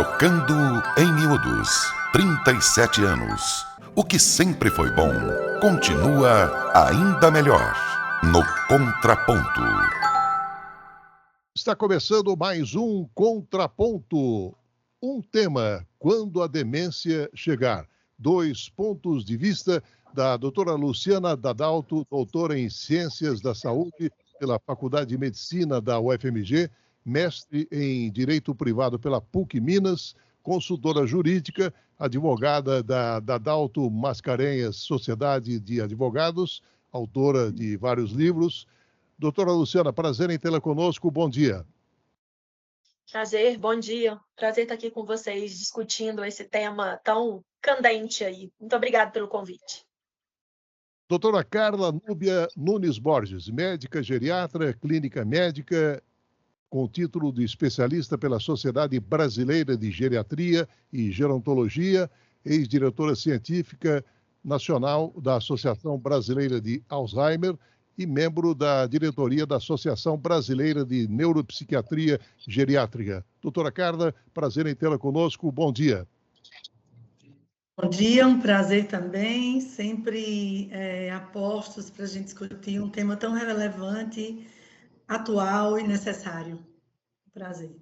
Trocando em Miúdos, 37 anos. O que sempre foi bom, continua ainda melhor. No Contraponto. Está começando mais um Contraponto. Um tema, quando a demência chegar. 2 pontos de vista da doutora Luciana Dadalto, doutora em Ciências da Saúde pela Faculdade de Medicina da UFMG, mestre em Direito Privado pela PUC Minas, consultora jurídica, advogada da Dadalto Mascarenhas Sociedade de Advogados, autora de vários livros. Doutora Luciana, prazer em tê-la conosco, bom dia. Prazer, bom dia. Prazer estar aqui com vocês discutindo esse tema tão candente aí. Muito obrigada pelo convite. Doutora Carla Núbia Nunes Borges, médica geriatra, clínica médica, com título de especialista pela Sociedade Brasileira de Geriatria e Gerontologia, ex-diretora científica nacional da Associação Brasileira de Alzheimer e membro da diretoria da Associação Brasileira de Neuropsiquiatria Geriátrica. Doutora Carla, prazer em tê-la conosco. Bom dia. Bom dia, um prazer também. Sempre apostos para a gente discutir um tema tão relevante, atual e necessário. Prazer.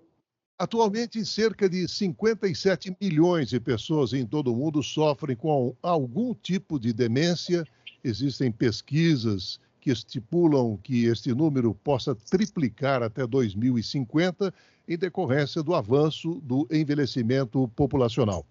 Atualmente, cerca de 57 milhões de pessoas em todo o mundo sofrem com algum tipo de demência. Existem pesquisas que estipulam que este número possa triplicar até 2050 em decorrência do avanço do envelhecimento populacional.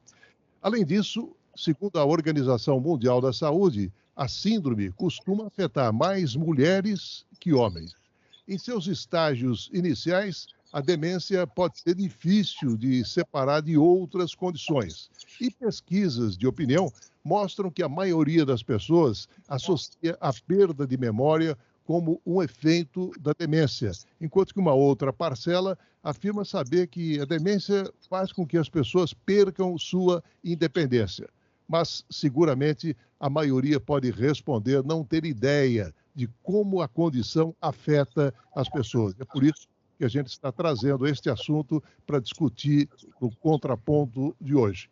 Além disso, segundo a Organização Mundial da Saúde, a síndrome costuma afetar mais mulheres que homens. Em seus estágios iniciais, a demência pode ser difícil de separar de outras condições. E pesquisas de opinião mostram que a maioria das pessoas associa a perda de memória como um efeito da demência, enquanto que uma outra parcela afirma saber que a demência faz com que as pessoas percam sua independência. Mas, seguramente, a maioria pode responder não ter ideia de como a condição afeta as pessoas. É por isso que a gente está trazendo este assunto para discutir no contraponto de hoje.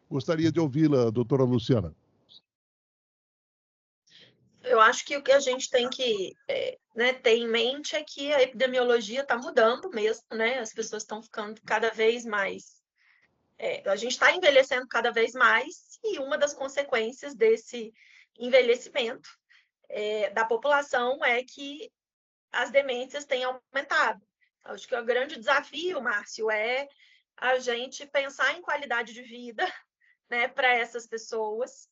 Gostaria de ouvi-la, doutora Luciana. Eu acho que o que a gente tem que ter em mente é que a epidemiologia está mudando mesmo, né? As pessoas estão ficando cada vez mais... a gente está envelhecendo cada vez mais e uma das consequências desse envelhecimento da população é que as demências têm aumentado. Acho que o grande desafio, Márcio, é a gente pensar em qualidade de vida, né, para essas pessoas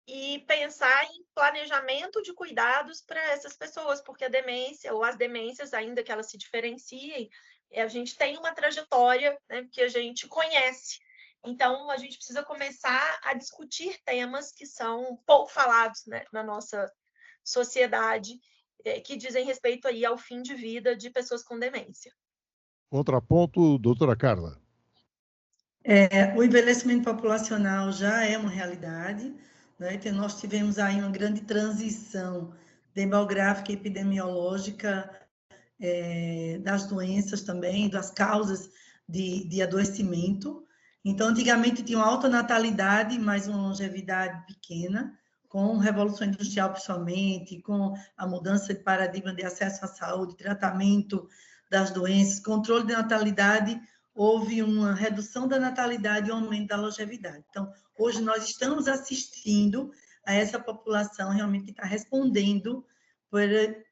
e pensar em planejamento de cuidados para essas pessoas, porque a demência, ou as demências, ainda que elas se diferenciem, a gente tem uma trajetória, né, que a gente conhece. Então, a gente precisa começar a discutir temas que são pouco falados, né, na nossa sociedade, que dizem respeito aí ao fim de vida de pessoas com demência. Contraponto, doutora Carla. O envelhecimento populacional já é uma realidade, né? Então, nós tivemos aí uma grande transição demográfica e epidemiológica das doenças também, das causas de adoecimento. Então, antigamente tinha uma alta natalidade, mas uma longevidade pequena, com a Revolução Industrial, principalmente, com a mudança de paradigma de acesso à saúde, tratamento das doenças, controle de natalidade, houve uma redução da natalidade e um aumento da longevidade. Então, hoje nós estamos assistindo a essa população realmente que está respondendo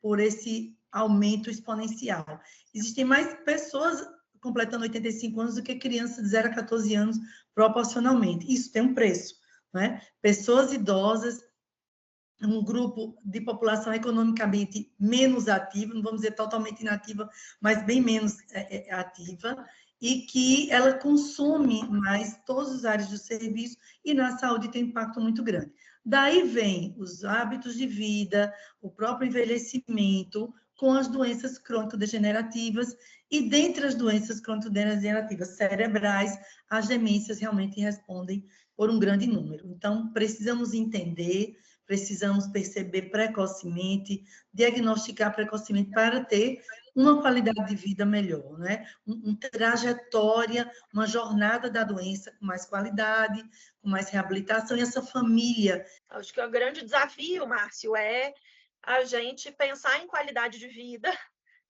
por esse aumento exponencial. Existem mais pessoas completando 85 anos do que crianças de 0 a 14 anos proporcionalmente. Isso tem um preço, né? Pessoas idosas, um grupo de população economicamente menos ativa, não vamos dizer totalmente inativa, mas bem menos ativa, e que ela consome mais todas as áreas do serviço e na saúde tem um impacto muito grande. Daí vem os hábitos de vida, o próprio envelhecimento, com as doenças crônico-degenerativas, e dentre as doenças crônico-degenerativas cerebrais, as demências realmente respondem por um grande número. Então, precisamos entender, precisamos perceber precocemente, diagnosticar precocemente para ter uma qualidade de vida melhor, né? Uma trajetória, uma jornada da doença com mais qualidade, com mais reabilitação, e essa família. Acho que o grande desafio, Márcio, é a gente pensar em qualidade de vida,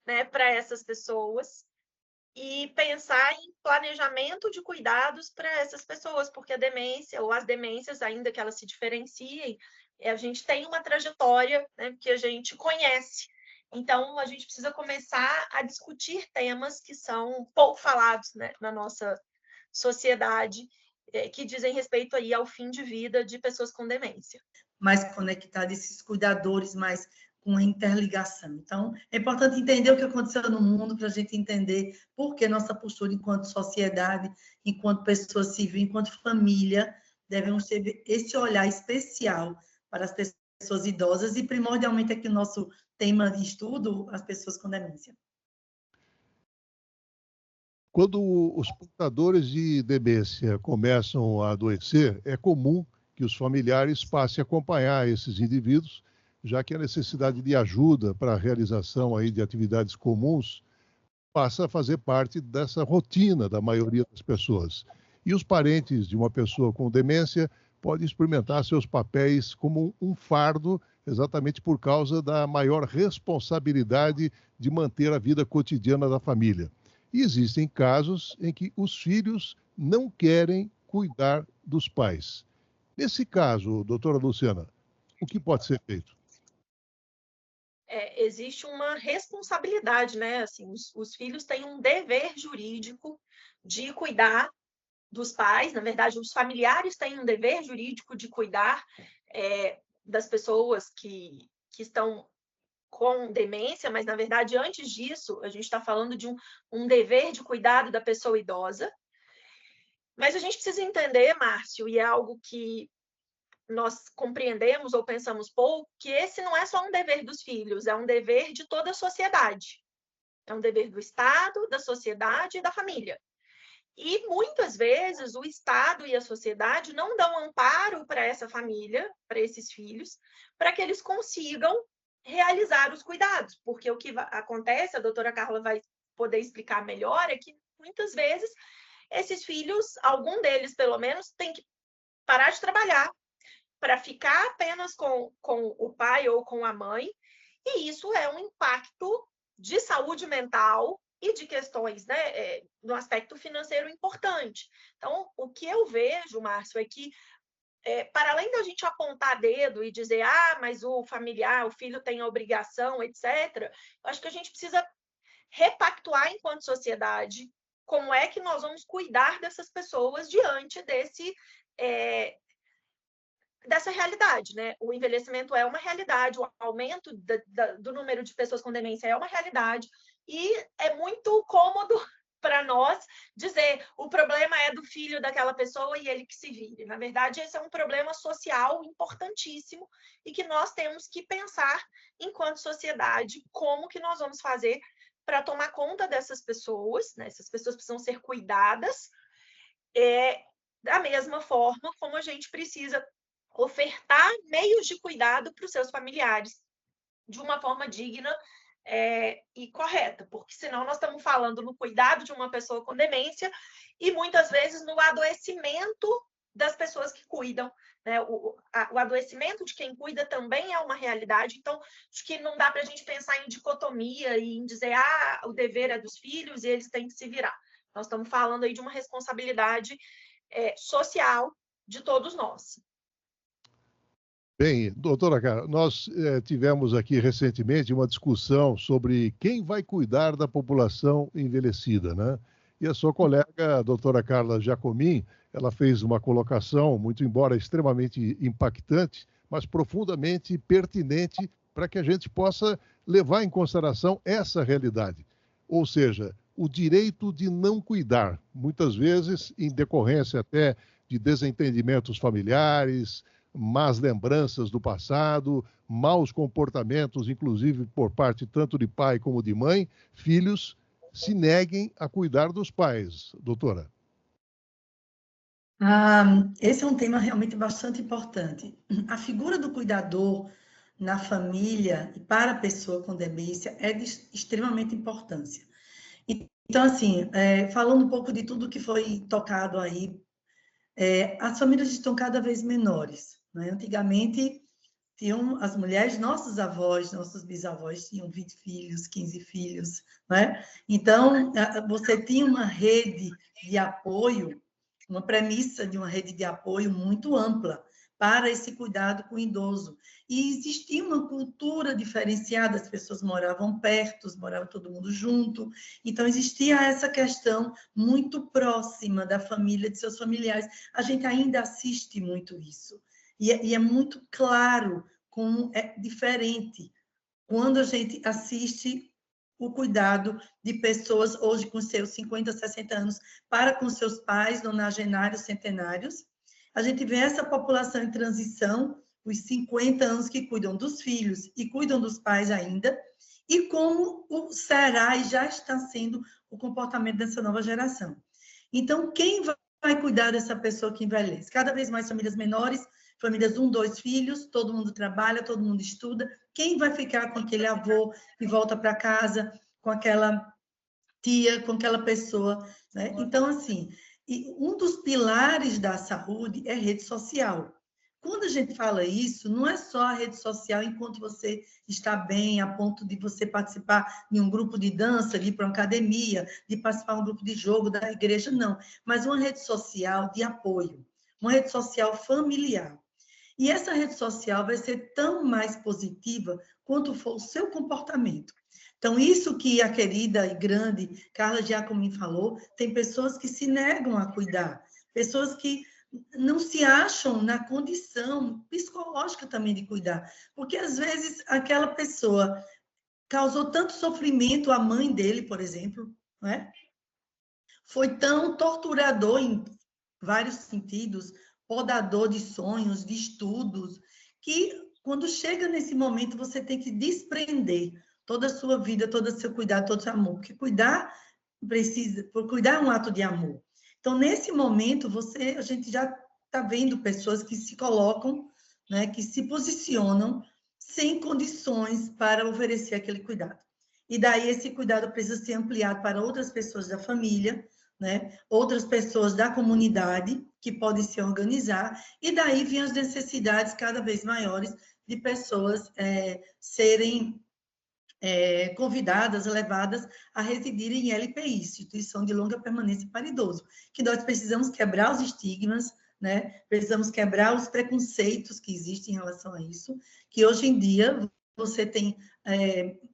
né, para essas pessoas e pensar em planejamento de cuidados para essas pessoas, porque a demência, ou as demências, ainda que elas se diferenciem, a gente tem uma trajetória, né, que a gente conhece. Então, a gente precisa começar a discutir temas que são pouco falados, né, na nossa sociedade, que dizem respeito aí ao fim de vida de pessoas com demência. Mais conectados, esses cuidadores mais com a interligação. Então, é importante entender o que aconteceu no mundo para a gente entender por que nossa postura enquanto sociedade, enquanto pessoa civil, enquanto família, devemos ter esse olhar especial para as pessoas idosas e, primordialmente, aqui o nosso tema de estudo, as pessoas com demência. Quando os portadores de demência começam a adoecer, é comum que os familiares passem a acompanhar esses indivíduos, já que a necessidade de ajuda para a realização aí de atividades comuns passa a fazer parte dessa rotina da maioria das pessoas. E os parentes de uma pessoa com demência podem experimentar seus papéis como um fardo, exatamente por causa da maior responsabilidade de manter a vida cotidiana da família. E existem casos em que os filhos não querem cuidar dos pais. Nesse caso, doutora Luciana, o que pode ser feito? Existe uma responsabilidade, né? Assim, os filhos têm um dever jurídico de cuidar dos pais. Na verdade, os familiares têm um dever jurídico de cuidar das pessoas que estão com demência, mas, na verdade, antes disso, a gente está falando de um dever de cuidado da pessoa idosa. Mas a gente precisa entender, Márcio, e é algo que nós compreendemos ou pensamos pouco, que esse não é só um dever dos filhos, é um dever de toda a sociedade. É um dever do Estado, da sociedade e da família. E, muitas vezes, o Estado e a sociedade não dão amparo para essa família, para esses filhos, para que eles consigam realizar os cuidados. Porque o que acontece, a doutora Carla vai poder explicar melhor, é que, muitas vezes, esses filhos, algum deles, pelo menos, tem que parar de trabalhar para ficar apenas com o pai ou com a mãe, e isso é um impacto de saúde mental e de questões, né, no aspecto financeiro importante. Então, o que eu vejo, Márcio, é que, para além da gente apontar dedo e dizer, mas o familiar, o filho tem a obrigação, etc., eu acho que a gente precisa repactuar enquanto sociedade como é que nós vamos cuidar dessas pessoas diante dessa realidade, né? O envelhecimento é uma realidade, o aumento do número de pessoas com demência é uma realidade, e é muito cômodo para nós dizer o problema é do filho daquela pessoa e ele que se vire. Na verdade, esse é um problema social importantíssimo e que nós temos que pensar, enquanto sociedade, como que nós vamos fazer para tomar conta dessas pessoas, né? Essas pessoas precisam ser cuidadas da mesma forma como a gente precisa ofertar meios de cuidado para os seus familiares de uma forma digna e correta, porque senão nós estamos falando no cuidado de uma pessoa com demência e muitas vezes no adoecimento das pessoas que cuidam, né? O adoecimento de quem cuida também é uma realidade, então acho que não dá para a gente pensar em dicotomia e em dizer o dever é dos filhos e eles têm que se virar. Nós estamos falando aí de uma responsabilidade social de todos nós. Bem, doutora Carla, nós tivemos aqui recentemente uma discussão sobre quem vai cuidar da população envelhecida, né? E a sua colega, a doutora Carla Giacomin, ela fez uma colocação, muito embora extremamente impactante, mas profundamente pertinente para que a gente possa levar em consideração essa realidade. Ou seja, o direito de não cuidar, muitas vezes em decorrência até de desentendimentos familiares, más lembranças do passado, maus comportamentos, inclusive por parte tanto de pai como de mãe, filhos se neguem a cuidar dos pais, doutora. Esse é um tema realmente bastante importante. A figura do cuidador, na família e para a pessoa com demência é de extremamente importância. Então, assim, falando um pouco de tudo que foi tocado aí, as famílias estão cada vez menores, né? Antigamente, as mulheres, nossos avós, nossos bisavós tinham 20 filhos, 15 filhos, né? Então, você tinha uma rede de apoio, uma premissa de uma rede de apoio muito ampla para esse cuidado com o idoso. E existia uma cultura diferenciada, as pessoas moravam perto, morava todo mundo junto, então existia essa questão muito próxima da família, de seus familiares. A gente ainda assiste muito isso. E é muito claro como é diferente quando a gente assiste o cuidado de pessoas hoje com seus 50, 60 anos para com seus pais, nonagenários, centenários. A gente vê essa população em transição, os 50 anos que cuidam dos filhos e cuidam dos pais ainda, e como será e já está sendo o comportamento dessa nova geração. Então, quem vai cuidar dessa pessoa que envelhece? Cada vez mais famílias menores, famílias 1, 2 filhos, todo mundo trabalha, todo mundo estuda. Quem vai ficar com aquele avô que volta para casa, com aquela tia, com aquela pessoa, né? Então, assim, um dos pilares da saúde é rede social. Quando a gente fala isso, não é só a rede social enquanto você está bem, a ponto de você participar de um grupo de dança, de ir para uma academia, de participar de um grupo de jogo da igreja, não. Mas uma rede social de apoio, uma rede social familiar. E essa rede social vai ser tão mais positiva quanto for o seu comportamento. Então, isso que a querida e grande Carla Giacomin falou, tem pessoas que se negam a cuidar, pessoas que não se acham na condição psicológica também de cuidar, porque às vezes aquela pessoa causou tanto sofrimento à mãe dele, por exemplo, né? Foi tão torturador em vários sentidos, podador de sonhos, de estudos, que quando chega nesse momento você tem que desprender toda a sua vida, todo o seu cuidado, todo o seu amor, porque cuidar é um ato de amor. Então, nesse momento, a gente já está vendo pessoas que se colocam, né, que se posicionam sem condições para oferecer aquele cuidado. E daí esse cuidado precisa ser ampliado para outras pessoas da família, né, outras pessoas da comunidade que podem se organizar, e daí vêm as necessidades cada vez maiores de pessoas serem convidadas, levadas a residir em LPI, Instituição de Longa Permanência para Idoso, que nós precisamos quebrar os estigmas, né? Precisamos quebrar os preconceitos que existem em relação a isso, que hoje em dia você tem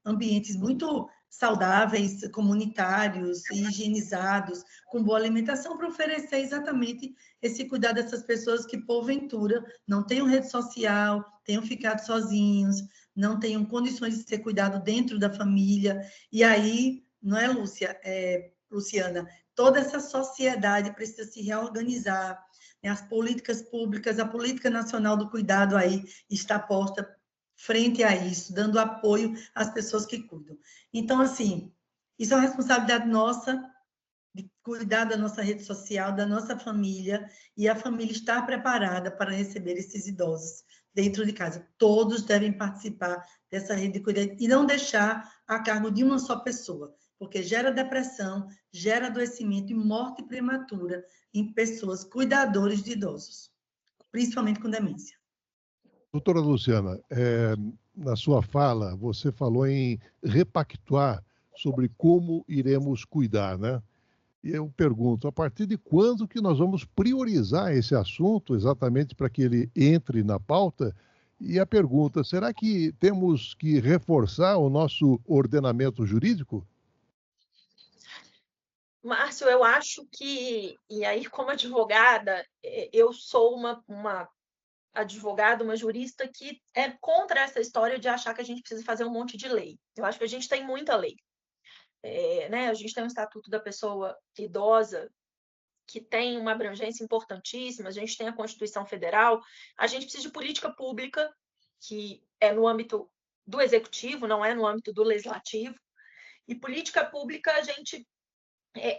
ambientes muito saudáveis, comunitários, higienizados, com boa alimentação, para oferecer exatamente esse cuidado dessas pessoas que, porventura, não tenham rede social, tenham ficado sozinhos, não tenham condições de ser cuidado dentro da família. E aí, não é, Luciana? Toda essa sociedade precisa se reorganizar, né? As políticas públicas, a política nacional do cuidado aí está posta frente a isso, dando apoio às pessoas que cuidam. Então, assim, isso é uma responsabilidade nossa, de cuidar da nossa rede social, da nossa família, e a família estar preparada para receber esses idosos dentro de casa. Todos devem participar dessa rede de cuidado e não deixar a cargo de uma só pessoa, porque gera depressão, gera adoecimento e morte prematura em pessoas cuidadoras de idosos, principalmente com demência. Doutora Luciana, na sua fala, você falou em repactuar sobre como iremos cuidar, né? E eu pergunto, a partir de quando que nós vamos priorizar esse assunto exatamente para que ele entre na pauta? E a pergunta, será que temos que reforçar o nosso ordenamento jurídico? Márcio, eu acho que, e aí como advogada, eu sou uma advogada, uma jurista que é contra essa história de achar que a gente precisa fazer um monte de lei. Eu acho que a gente tem muita lei. Né? A gente tem o Estatuto da Pessoa Idosa, que tem uma abrangência importantíssima, a gente tem a Constituição Federal, a gente precisa de política pública, que é no âmbito do Executivo, não é no âmbito do Legislativo, e política pública a gente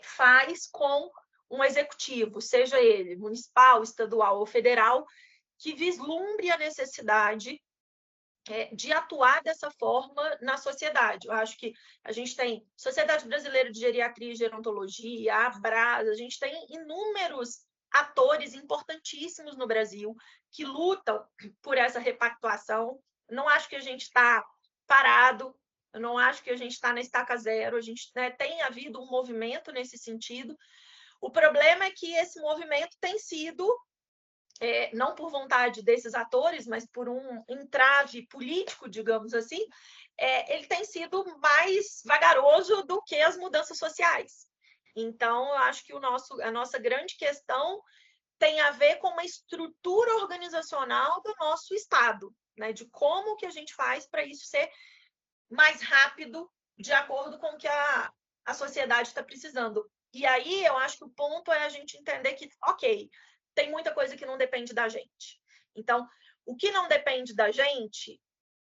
faz com um Executivo, seja ele municipal, estadual ou federal, que vislumbre a necessidade de atuar dessa forma na sociedade. Eu acho que a gente tem Sociedade Brasileira de Geriatria e Gerontologia, a Abras, a gente tem inúmeros atores importantíssimos no Brasil que lutam por essa repactuação. Não acho que a gente está parado, eu não acho que a gente está na estaca zero, a gente, né, tem havido um movimento nesse sentido. O problema é que esse movimento tem sido não por vontade desses atores, mas por um entrave político, digamos assim, ele tem sido mais vagaroso do que as mudanças sociais. Então, eu acho que a nossa grande questão tem a ver com uma estrutura organizacional do nosso Estado, né? De como que a gente faz para isso ser mais rápido, de acordo com o que a sociedade está precisando. E aí, eu acho que o ponto é a gente entender que, ok, tem muita coisa que não depende da gente. Então, o que não depende da gente,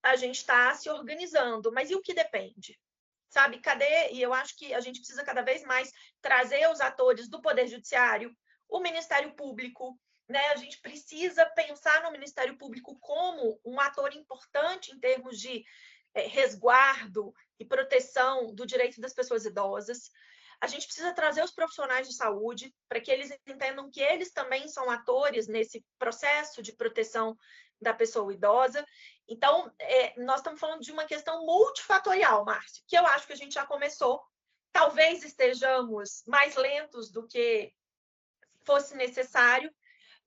a gente está se organizando. Mas e o que depende? Sabe, cadê? E eu acho que a gente precisa cada vez mais trazer os atores do Poder Judiciário, o Ministério Público, né? A gente precisa pensar no Ministério Público como um ator importante em termos de resguardo e proteção do direito das pessoas idosas. A gente precisa trazer os profissionais de saúde para que eles entendam que eles também são atores nesse processo de proteção da pessoa idosa. Então, nós estamos falando de uma questão multifatorial, Márcio, que eu acho que a gente já começou. Talvez estejamos mais lentos do que fosse necessário,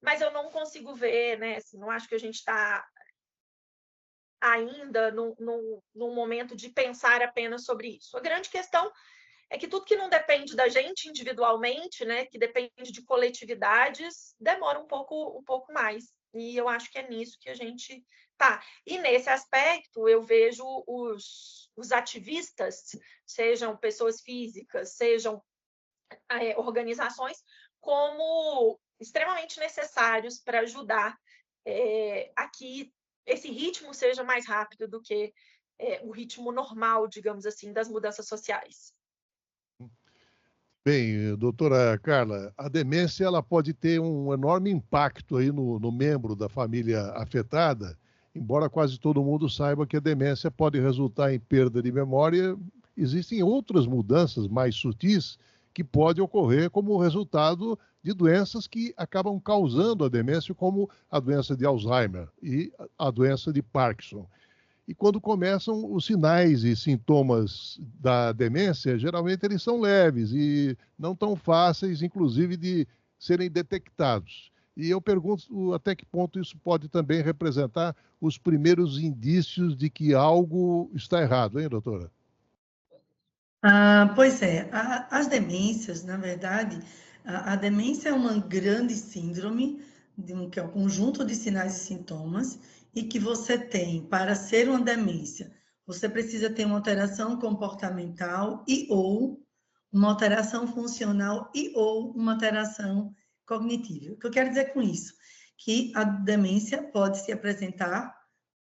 mas eu não consigo ver, né? Assim, não acho que a gente está ainda num momento de pensar apenas sobre isso. A grande questão é que tudo que não depende da gente individualmente, né, que depende de coletividades, demora um pouco mais. E eu acho que é nisso que a gente tá. E nesse aspecto, eu vejo os ativistas, sejam pessoas físicas, sejam organizações, como extremamente necessários para ajudar a que esse ritmo seja mais rápido do que o ritmo normal, digamos assim, das mudanças sociais. Bem, doutora Carla, a demência ela pode ter um enorme impacto aí no membro da família afetada, embora quase todo mundo saiba que a demência pode resultar em perda de memória, existem outras mudanças mais sutis que podem ocorrer como resultado de doenças que acabam causando a demência, como a doença de Alzheimer e a doença de Parkinson. E quando começam os sinais e sintomas da demência, geralmente eles são leves e não tão fáceis, inclusive, de serem detectados. E eu pergunto até que ponto isso pode também representar os primeiros indícios de que algo está errado, hein, doutora? Pois é, as demências, na verdade, a demência é uma grande síndrome, que é um conjunto de sinais e sintomas, e que você tem, para ser uma demência, você precisa ter uma alteração comportamental e ou uma alteração funcional e ou uma alteração cognitiva. O que eu quero dizer com isso? Que a demência pode se apresentar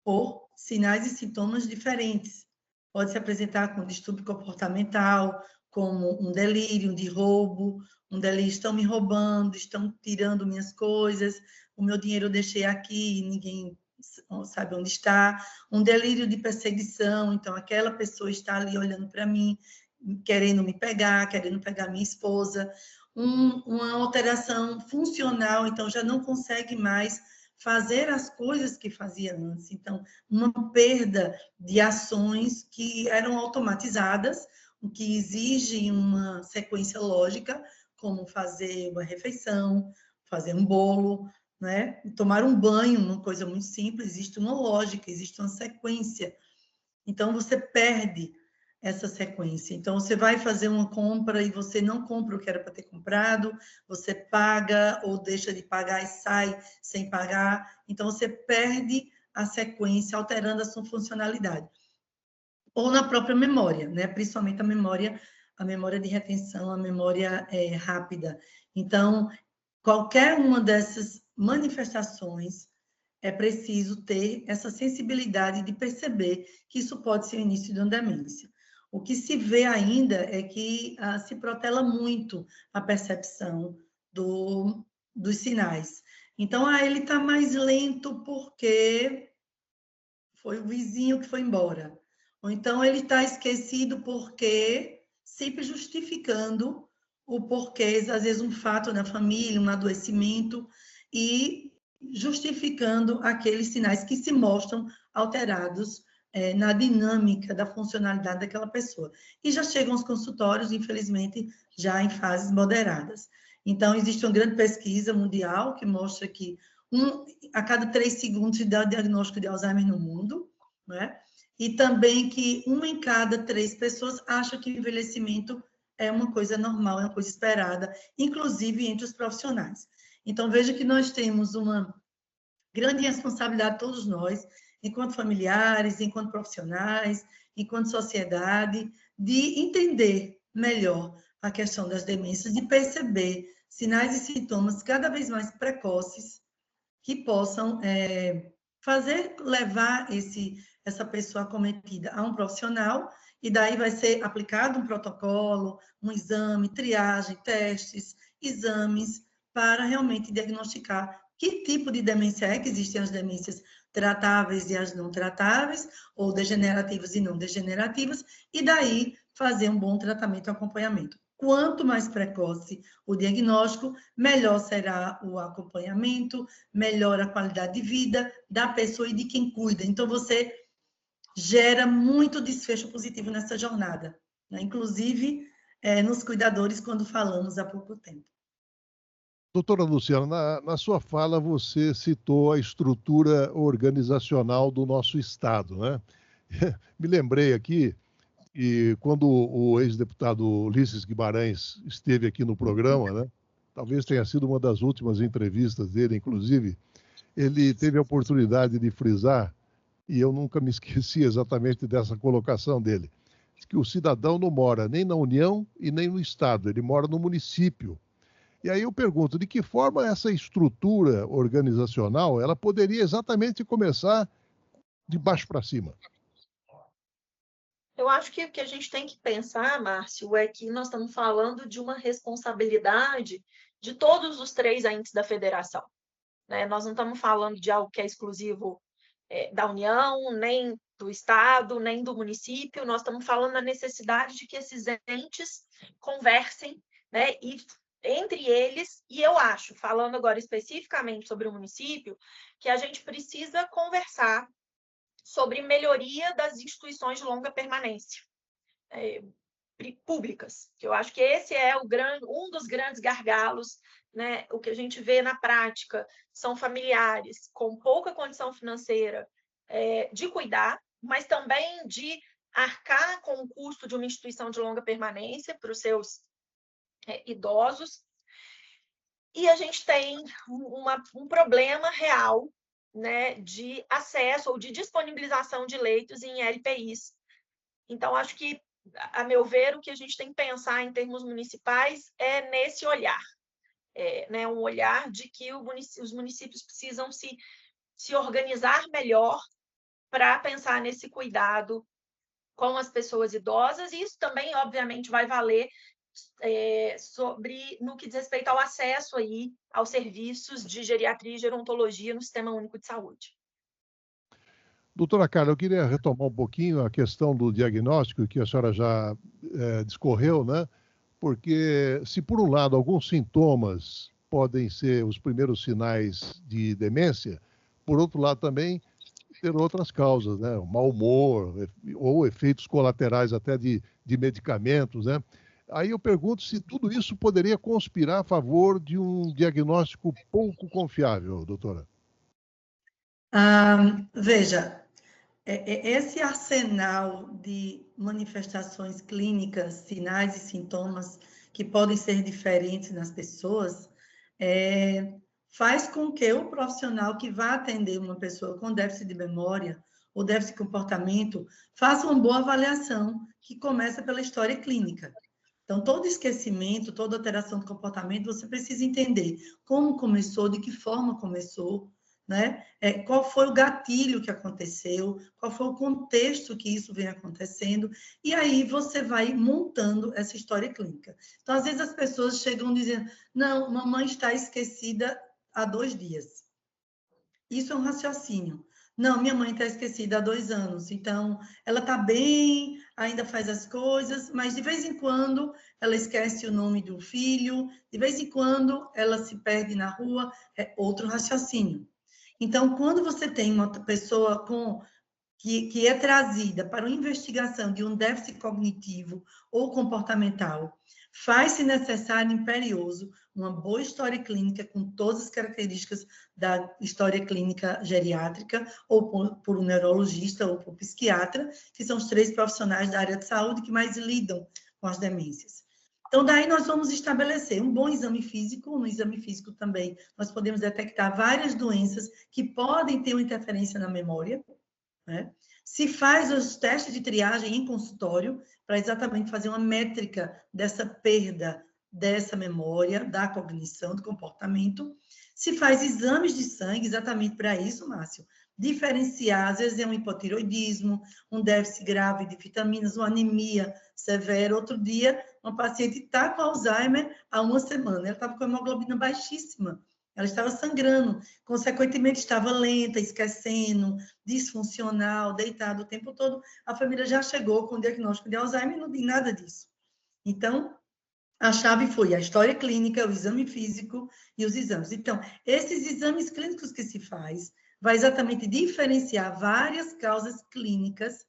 por sinais e sintomas diferentes. Pode se apresentar com distúrbio comportamental, como um delírio de roubo, um delírio, estão me roubando, estão tirando minhas coisas, o meu dinheiro eu deixei aqui e ninguém sabe onde está, um delírio de perseguição, então aquela pessoa está ali olhando para mim, querendo me pegar, querendo pegar minha esposa, uma alteração funcional, então já não consegue mais fazer as coisas que fazia antes. Então, uma perda de ações que eram automatizadas, o que exige uma sequência lógica, como fazer uma refeição, fazer um bolo, né? Tomar um banho, uma coisa muito simples, existe uma lógica, existe uma sequência. Então, você perde essa sequência. Então, você vai fazer uma compra e você não compra o que era para ter comprado, você paga ou deixa de pagar e sai sem pagar. Então, você perde a sequência, alterando a sua funcionalidade. Ou na própria memória, né? Principalmente a memória de retenção, a memória rápida. Então, qualquer uma dessas manifestações é preciso ter essa sensibilidade de perceber que isso pode ser o início de uma demência. O que se vê ainda é que se protela muito a percepção dos sinais. Então, ele está mais lento porque foi o vizinho que foi embora. Ou então ele está esquecido porque, sempre justificando o porquê, às vezes um fato na família, um adoecimento, e justificando aqueles sinais que se mostram alterados na dinâmica da funcionalidade daquela pessoa. E já chegam aos consultórios, infelizmente, já em fases moderadas. Então, existe uma grande pesquisa mundial que mostra que a cada 3 segundos se dá diagnóstico de Alzheimer no mundo, né? E também que 1 em cada 3 pessoas acha que o envelhecimento é uma coisa normal, é uma coisa esperada, inclusive entre os profissionais. Então, veja que nós temos uma grande responsabilidade, todos nós, enquanto familiares, enquanto profissionais, enquanto sociedade, de entender melhor a questão das demências, de perceber sinais e sintomas cada vez mais precoces que possam levar essa pessoa acometida a um profissional, e daí vai ser aplicado um protocolo, um exame, triagem, testes, exames, para realmente diagnosticar que tipo de demência é, que existem as demências tratáveis e as não tratáveis, ou degenerativas e não degenerativas, e daí fazer um bom tratamento e acompanhamento. Quanto mais precoce o diagnóstico, melhor será o acompanhamento, melhor a qualidade de vida da pessoa e de quem cuida. Então, você gera muito desfecho positivo nessa jornada, né? Inclusive nos cuidadores, quando falamos há pouco tempo. Doutora Luciana, na sua fala você citou a estrutura organizacional do nosso Estado, né? Me lembrei aqui, e quando o ex-deputado Ulisses Guimarães esteve aqui no programa, né? Talvez tenha sido uma das últimas entrevistas dele, inclusive, ele teve a oportunidade de frisar, e eu nunca me esqueci exatamente dessa colocação dele, que o cidadão não mora nem na União e nem no Estado, ele mora no município. E aí eu pergunto, de que forma essa estrutura organizacional ela poderia exatamente começar de baixo para cima? Eu acho que o que a gente tem que pensar, Márcio, é que nós estamos falando de uma responsabilidade de todos os 3 entes da federação, né? Nós não estamos falando de algo que é exclusivo da União, nem do Estado, nem do município. Nós estamos falando da necessidade de que esses entes conversem, né? E entre eles, e eu acho, falando agora especificamente sobre o município, que a gente precisa conversar sobre melhoria das instituições de longa permanência públicas, que eu acho que esse é um dos grandes gargalos, né? O que a gente vê na prática são familiares com pouca condição financeira de cuidar, mas também de arcar com o custo de uma instituição de longa permanência para os seus idosos. E a gente tem um problema real, né, de acesso ou de disponibilização de leitos em LPIs. Então, acho que, a meu ver, o que a gente tem que pensar em termos municipais é nesse olhar, né, um olhar de que os municípios precisam se organizar melhor para pensar nesse cuidado com as pessoas idosas, e isso também, obviamente, vai valer no que diz respeito ao acesso aí aos serviços de geriatria e gerontologia no Sistema Único de Saúde. Doutora Carla, eu queria retomar um pouquinho a questão do diagnóstico que a senhora já discorreu, né? Porque se por um lado alguns sintomas podem ser os primeiros sinais de demência, por outro lado também ter outras causas, né? O mau humor ou efeitos colaterais até de medicamentos, né? Aí eu pergunto se tudo isso poderia conspirar a favor de um diagnóstico pouco confiável, doutora. Veja, esse arsenal de manifestações clínicas, sinais e sintomas que podem ser diferentes nas pessoas, faz com que o profissional que vai atender uma pessoa com déficit de memória ou déficit de comportamento faça uma boa avaliação, que começa pela história clínica. Então, todo esquecimento, toda alteração de comportamento, você precisa entender como começou, de que forma começou, né? Qual foi o gatilho que aconteceu, qual foi o contexto que isso vem acontecendo, e aí você vai montando essa história clínica. Então, às vezes as pessoas chegam dizendo, não, mamãe está esquecida há 2 dias. Isso é um raciocínio. Não, minha mãe está esquecida há 2 anos, então ela está bem, ainda faz as coisas, mas de vez em quando ela esquece o nome do filho, de vez em quando ela se perde na rua, é outro raciocínio. Então, quando você tem uma pessoa que é trazida para uma investigação de um déficit cognitivo ou comportamental, faz-se necessário e imperioso uma boa história clínica com todas as características da história clínica geriátrica, ou por um neurologista ou por um psiquiatra, que são os 3 profissionais da área de saúde que mais lidam com as demências. Então, daí nós vamos estabelecer um bom exame físico. No exame físico também nós podemos detectar várias doenças que podem ter uma interferência na memória, né? Se faz os testes de triagem em consultório para exatamente fazer uma métrica dessa perda dessa memória, da cognição, do comportamento. Se faz exames de sangue exatamente para isso, Márcio, diferenciar, às vezes é um hipotiroidismo, um déficit grave de vitaminas, uma anemia severa. Outro dia, uma paciente está com Alzheimer há 1 semana, ela estava com a hemoglobina baixíssima, ela estava sangrando, consequentemente estava lenta, esquecendo, disfuncional, deitada o tempo todo. A família já chegou com o diagnóstico de Alzheimer e não tem nada disso. Então, a chave foi a história clínica, o exame físico e os exames. Então, esses exames clínicos que se faz, vai exatamente diferenciar várias causas clínicas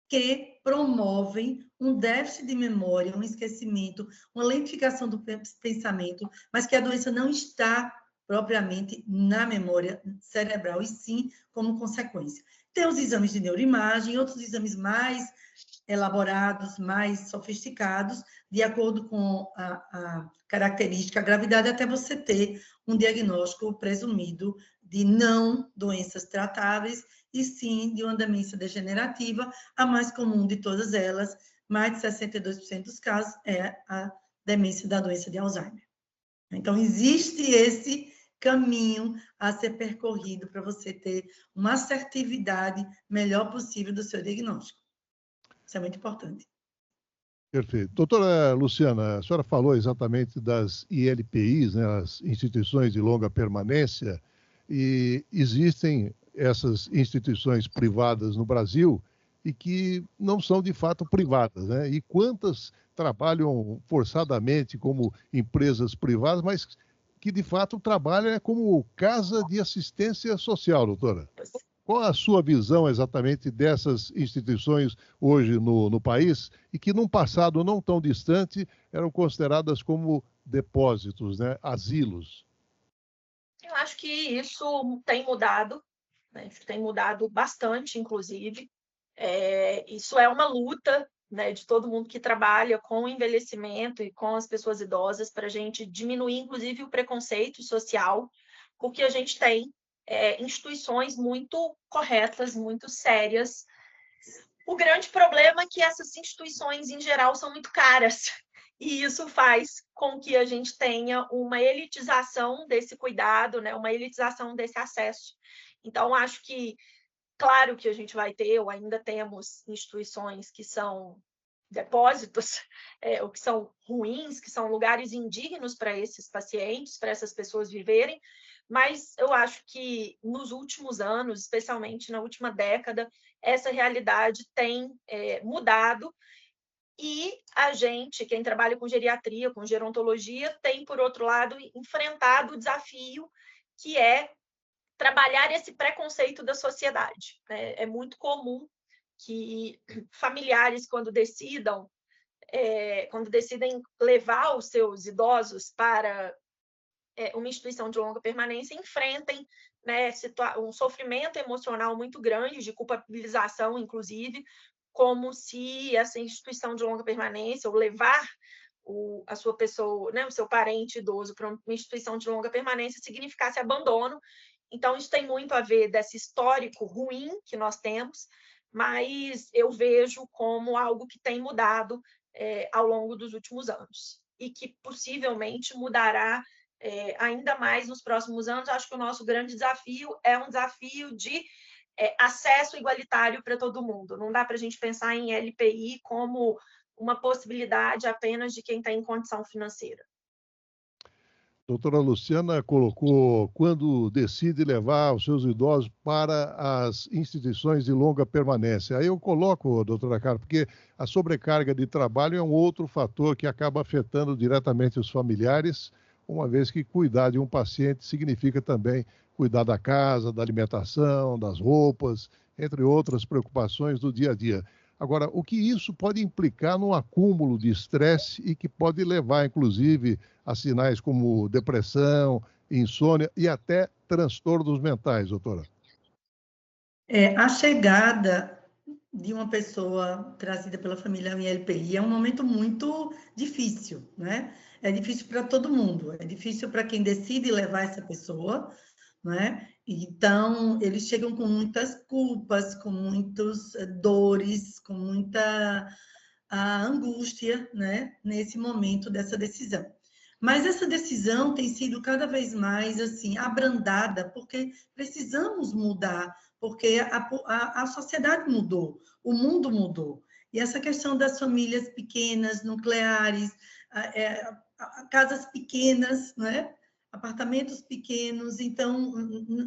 que promovem um déficit de memória, um esquecimento, uma lentificação do pensamento, mas que a doença não está propriamente na memória cerebral, e sim como consequência. Tem os exames de neuroimagem, outros exames mais elaborados, mais sofisticados, de acordo com a característica, a gravidade, até você ter um diagnóstico presumido de não doenças tratáveis, e sim de uma demência degenerativa. A mais comum de todas elas, mais de 62% dos casos, é a demência da doença de Alzheimer. Então, existe esse caminho a ser percorrido para você ter uma assertividade melhor possível do seu diagnóstico. Isso é muito importante. Perfeito. Doutora Luciana, a senhora falou exatamente das ILPIs, né, as instituições de longa permanência, e existem essas instituições privadas no Brasil e que não são de fato privadas, né? E quantas trabalham forçadamente como empresas privadas, mas que de fato trabalham como casa de assistência social, doutora? Qual a sua visão exatamente dessas instituições hoje no país e que, num passado não tão distante, eram consideradas como depósitos, né? Asilos? Eu acho que isso tem mudado, né? Tem mudado bastante, inclusive. Isso é uma luta, né, de todo mundo que trabalha com o envelhecimento e com as pessoas idosas para a gente diminuir, inclusive, o preconceito social, porque a gente tem instituições muito corretas, muito sérias. O grande problema é que essas instituições, em geral, são muito caras, e isso faz com que a gente tenha uma elitização desse cuidado, né? Uma elitização desse acesso. Então, acho que, claro que a gente vai ter, ou ainda temos, instituições que são depósitos, ou que são ruins, que são lugares indignos para esses pacientes, para essas pessoas viverem, mas eu acho que nos últimos anos, especialmente na última década, essa realidade tem mudado, e a gente, quem trabalha com geriatria, com gerontologia, tem, por outro lado, enfrentado o desafio que é trabalhar esse preconceito da sociedade, né? É muito comum que familiares, quando decidem levar os seus idosos para uma instituição de longa permanência, enfrentem, né, um sofrimento emocional muito grande, de culpabilização, inclusive, como se essa instituição de longa permanência, ou levar a sua pessoa, né, o seu parente idoso para uma instituição de longa permanência, significasse abandono. Então, isso tem muito a ver desse histórico ruim que nós temos, mas eu vejo como algo que tem mudado ao longo dos últimos anos, e que possivelmente mudará ainda mais nos próximos anos. Acho que o nosso grande desafio é um desafio de acesso igualitário para todo mundo. Não dá para a gente pensar em LPI como uma possibilidade apenas de quem está em condição financeira. Doutora Luciana colocou quando decide levar os seus idosos para as instituições de longa permanência. Aí eu coloco, doutora Carla, porque a sobrecarga de trabalho é um outro fator que acaba afetando diretamente os familiares, uma vez que cuidar de um paciente significa também cuidar da casa, da alimentação, das roupas, entre outras preocupações do dia a dia. Agora, o que isso pode implicar no acúmulo de estresse e que pode levar, inclusive, a sinais como depressão, insônia e até transtornos mentais, doutora? A chegada de uma pessoa trazida pela família em LPI é um momento muito difícil, né? É difícil para todo mundo, é difícil para quem decide levar essa pessoa, né? Então, eles chegam com muitas culpas, com muitas dores, com muita angústia, né? Nesse momento dessa decisão. Mas essa decisão tem sido cada vez mais assim abrandada, porque precisamos mudar, porque a sociedade mudou, o mundo mudou. E essa questão das famílias pequenas, nucleares, casas pequenas, né? Apartamentos pequenos, então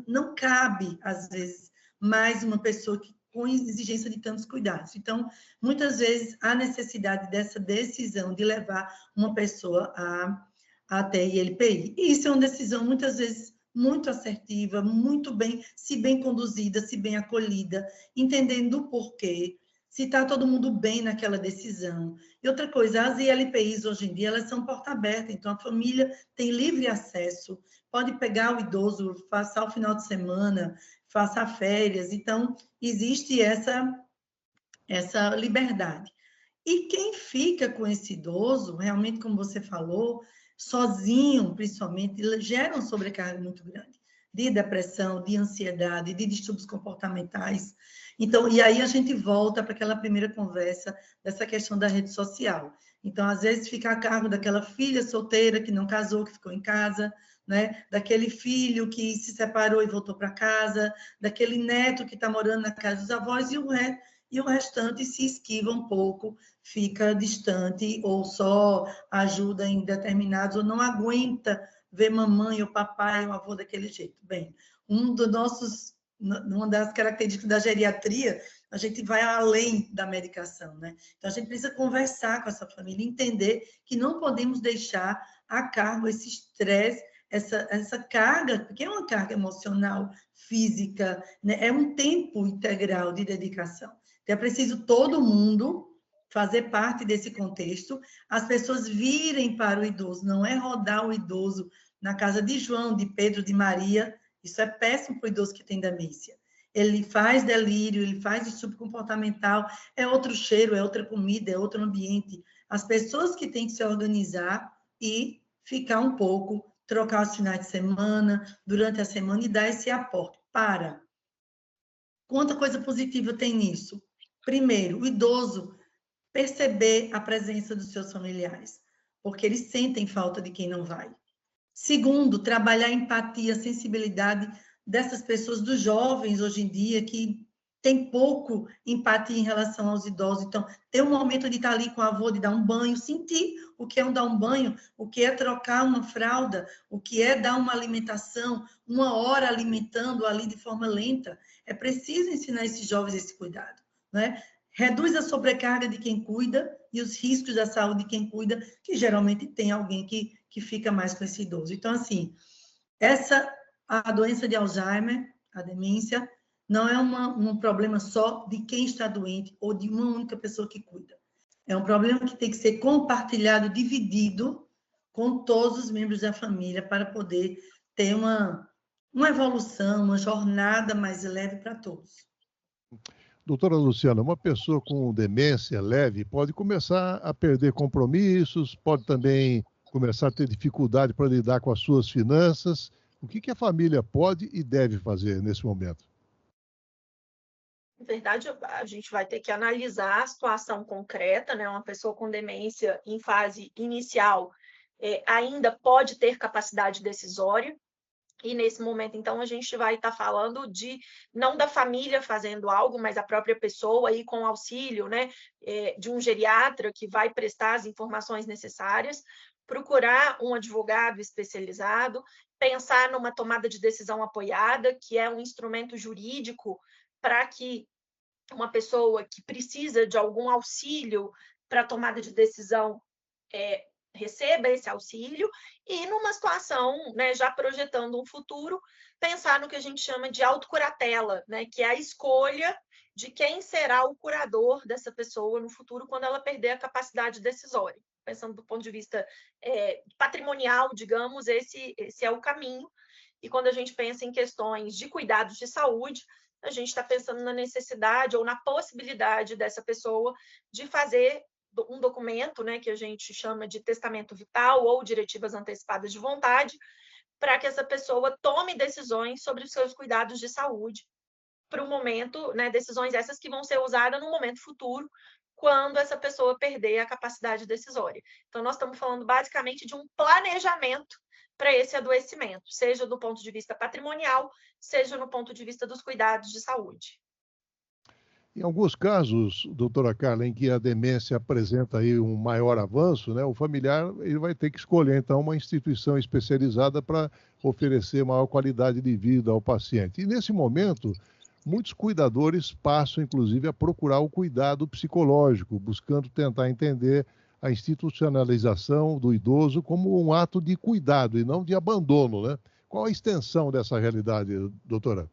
não cabe, às vezes, mais uma pessoa com exigência de tantos cuidados. Então, muitas vezes, há necessidade dessa decisão de levar uma pessoa até ILPI. E isso é uma decisão, muitas vezes, muito assertiva, muito bem, se bem conduzida, se bem acolhida, entendendo o porquê, se está todo mundo bem naquela decisão. E outra coisa, as ILPIs hoje em dia, elas são porta aberta, então a família tem livre acesso, pode pegar o idoso, passar o final de semana, passar férias, então existe essa liberdade. E quem fica com esse idoso, realmente, como você falou, sozinho, principalmente, gera uma sobrecarga muito grande de depressão, de ansiedade, de distúrbios comportamentais. Então, e aí a gente volta para aquela primeira conversa dessa questão da rede social. Então, às vezes, fica a cargo daquela filha solteira que não casou, que ficou em casa, né? Daquele filho que se separou e voltou para casa, daquele neto que está morando na casa dos avós, e o restante se esquiva um pouco, fica distante, ou só ajuda em determinados, ou não aguenta ver mamãe, ou papai, ou avô daquele jeito. Bem, uma das características da geriatria, a gente vai além da medicação, né? Então, a gente precisa conversar com essa família, entender que não podemos deixar a cargo esse estresse, essa carga, porque é uma carga emocional, física, né? É um tempo integral de dedicação. Então, é preciso todo mundo fazer parte desse contexto, as pessoas virem para o idoso, não é rodar o idoso na casa de João, de Pedro, de Maria, isso é péssimo para o idoso que tem demência. Ele faz delírio, ele faz distúrbio comportamental, é outro cheiro, é outra comida, é outro ambiente. As pessoas que têm que se organizar e ficar um pouco, trocar os finais de semana, durante a semana, e dar esse aporte. Quanta coisa positiva tem nisso? Primeiro, o idoso perceber a presença dos seus familiares, porque eles sentem falta de quem não vai. Segundo, trabalhar a empatia, a sensibilidade dessas pessoas, dos jovens hoje em dia, que tem pouco empatia em relação aos idosos. Então, ter um momento de estar ali com o avô, de dar um banho, sentir o que é dar um banho, o que é trocar uma fralda, o que é dar uma alimentação, 1 hora alimentando ali de forma lenta. É preciso ensinar esses jovens esse cuidado, né? Reduz a sobrecarga de quem cuida e os riscos da saúde de quem cuida, que geralmente tem alguém que fica mais com esse idoso. Então, assim, a doença de Alzheimer, a demência, não é um problema só de quem está doente ou de uma única pessoa que cuida. É um problema que tem que ser compartilhado, dividido com todos os membros da família para poder ter uma evolução, uma jornada mais leve para todos. Doutora Luciana, uma pessoa com demência leve pode começar a perder compromissos, pode também começar a ter dificuldade para lidar com as suas finanças. O que a família pode e deve fazer nesse momento? Na verdade, a gente vai ter que analisar a situação concreta, né? Uma pessoa com demência em fase inicial ainda pode ter capacidade decisória, e nesse momento, então, a gente vai estar falando não da família fazendo algo, mas a própria pessoa aí com auxílio, né, de um geriatra que vai prestar as informações necessárias, procurar um advogado especializado, pensar numa tomada de decisão apoiada, que é um instrumento jurídico para que uma pessoa que precisa de algum auxílio para tomada de decisão receba esse auxílio, e numa situação, né, já projetando um futuro, pensar no que a gente chama de autocuratela, né, que é a escolha de quem será o curador dessa pessoa no futuro quando ela perder a capacidade decisória. Pensando do ponto de vista patrimonial, digamos, esse é o caminho. E quando a gente pensa em questões de cuidados de saúde, a gente está pensando na necessidade ou na possibilidade dessa pessoa de fazer um documento, né, que a gente chama de testamento vital ou diretivas antecipadas de vontade, para que essa pessoa tome decisões sobre os seus cuidados de saúde para o momento, né, decisões essas que vão ser usadas no momento futuro, quando essa pessoa perder a capacidade decisória. Então, nós estamos falando basicamente de um planejamento para esse adoecimento, seja do ponto de vista patrimonial, seja no ponto de vista dos cuidados de saúde. Em alguns casos, doutora Carla, em que a demência apresenta aí um maior avanço, né, o familiar ele vai ter que escolher, então, uma instituição especializada para oferecer maior qualidade de vida ao paciente. E, nesse momento, muitos cuidadores passam, inclusive, a procurar o cuidado psicológico, buscando tentar entender a institucionalização do idoso como um ato de cuidado e não de abandono, né? Qual a extensão dessa realidade, doutora?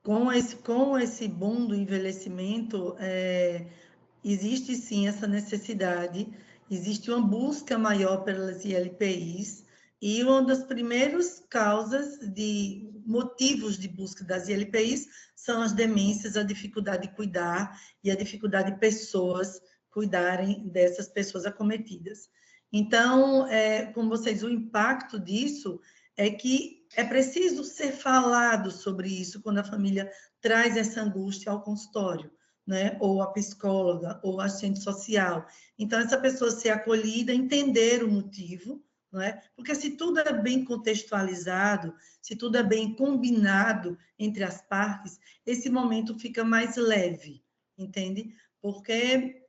Com esse boom do envelhecimento, existe sim essa necessidade, existe uma busca maior pelas ILPIs, e uma das primeiras causas de motivos de busca das ILPIs são as demências, a dificuldade de cuidar e a dificuldade de pessoas cuidarem dessas pessoas acometidas. Então, com vocês, o impacto disso é que é preciso ser falado sobre isso quando a família traz essa angústia ao consultório, né? Ou a psicóloga, ou a assistente social. Então, essa pessoa ser acolhida, entender o motivo, não é? Porque se tudo é bem contextualizado, se tudo é bem combinado entre as partes, esse momento fica mais leve, entende? Porque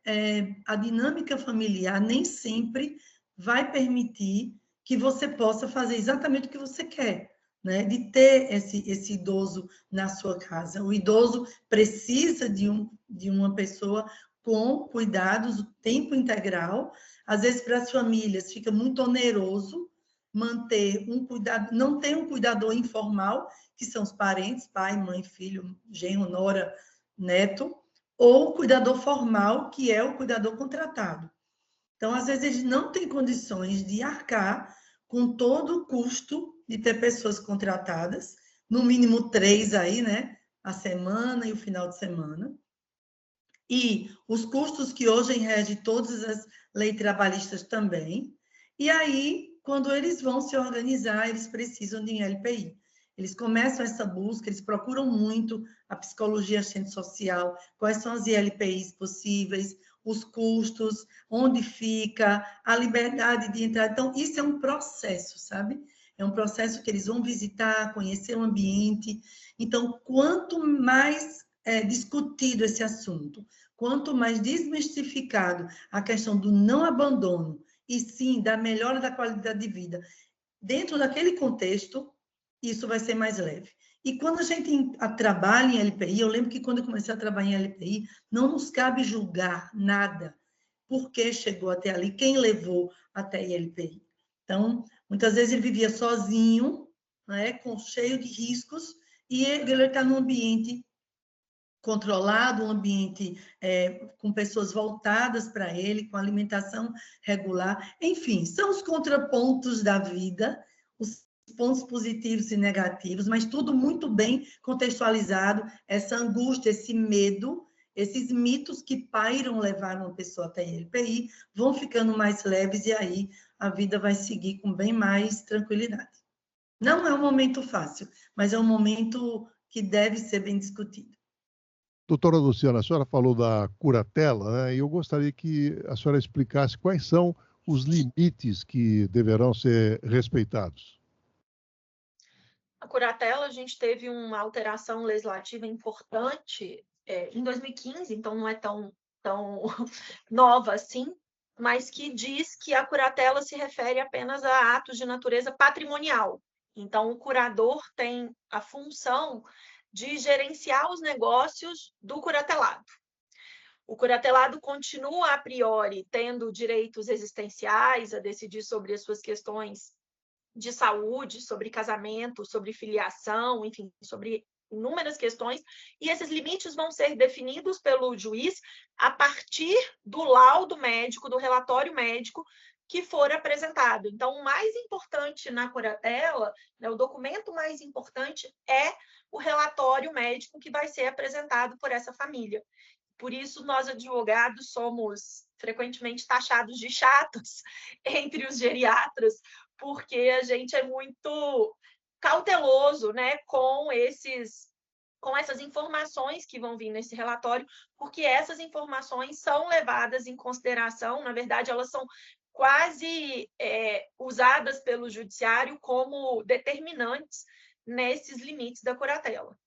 a dinâmica familiar nem sempre vai permitir que você possa fazer exatamente o que você quer, né? De ter esse idoso na sua casa. O idoso precisa de uma pessoa com cuidados o tempo integral. Às vezes, para as famílias, fica muito oneroso manter um cuidado, não ter um cuidador informal, que são os parentes, pai, mãe, filho, genro, nora, neto, ou o cuidador formal, que é o cuidador contratado. Então, às vezes, eles não têm condições de arcar com todo o custo de ter pessoas contratadas, no mínimo 3 aí, né? A semana e o final de semana. E os custos que hoje regem todas as leis trabalhistas também. E aí, quando eles vão se organizar, eles precisam de LPI. Eles começam essa busca, eles procuram muito a psicologia assistente social, quais são as ILPIs possíveis, os custos, onde fica, a liberdade de entrar. Então, isso é um processo, sabe? É um processo que eles vão visitar, conhecer o ambiente. Então, quanto mais discutido esse assunto, quanto mais desmistificado a questão do não abandono, e sim da melhora da qualidade de vida, dentro daquele contexto, isso vai ser mais leve. E quando a gente trabalha em LPI, eu lembro que quando eu comecei a trabalhar em LPI, não nos cabe julgar nada, por que chegou até ali, quem levou até a LPI. Então, muitas vezes ele vivia sozinho, né, cheio de riscos, e ele está num ambiente controlado, um ambiente com pessoas voltadas para ele, com alimentação regular. Enfim, são os contrapontos da vida, os pontos positivos e negativos, mas tudo muito bem contextualizado, essa angústia, esse medo, esses mitos que pairam levar uma pessoa até a LPI, vão ficando mais leves e aí a vida vai seguir com bem mais tranquilidade. Não é um momento fácil, mas é um momento que deve ser bem discutido. Doutora Luciana, a senhora falou da curatela, né? E eu gostaria que a senhora explicasse quais são os limites que deverão ser respeitados. A curatela, a gente teve uma alteração legislativa importante em 2015, então não é tão nova assim, mas que diz que a curatela se refere apenas a atos de natureza patrimonial. Então, o curador tem a função de gerenciar os negócios do curatelado. O curatelado continua, a priori, tendo direitos existenciais a decidir sobre as suas questões de saúde, sobre casamento, sobre filiação, enfim, sobre inúmeras questões, e esses limites vão ser definidos pelo juiz a partir do laudo médico, do relatório médico que for apresentado. Então, o mais importante na curatela, né, o documento mais importante é o relatório médico que vai ser apresentado por essa família. Por isso, nós, advogados, somos frequentemente taxados de chatos entre os geriatras, porque a gente é muito cauteloso, né, com essas informações que vão vir nesse relatório, porque essas informações são levadas em consideração, na verdade, elas são quase usadas pelo judiciário como determinantes nesses limites da curatela.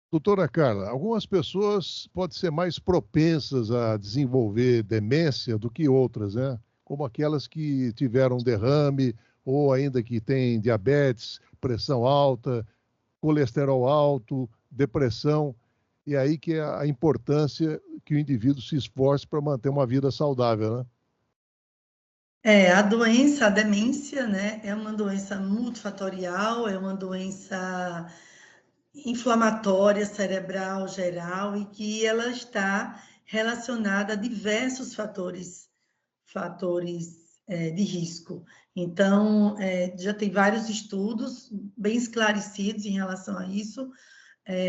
Doutora Carla, algumas pessoas podem ser mais propensas a desenvolver demência do que outras, né? Como aquelas que tiveram derrame ou ainda que têm diabetes, pressão alta, colesterol alto, depressão. E aí que é a importância que o indivíduo se esforce para manter uma vida saudável, né? A doença, a demência, né, é uma doença multifatorial, é uma doença inflamatória cerebral geral e que ela está relacionada a diversos fatores de risco. Então, já tem vários estudos bem esclarecidos em relação a isso,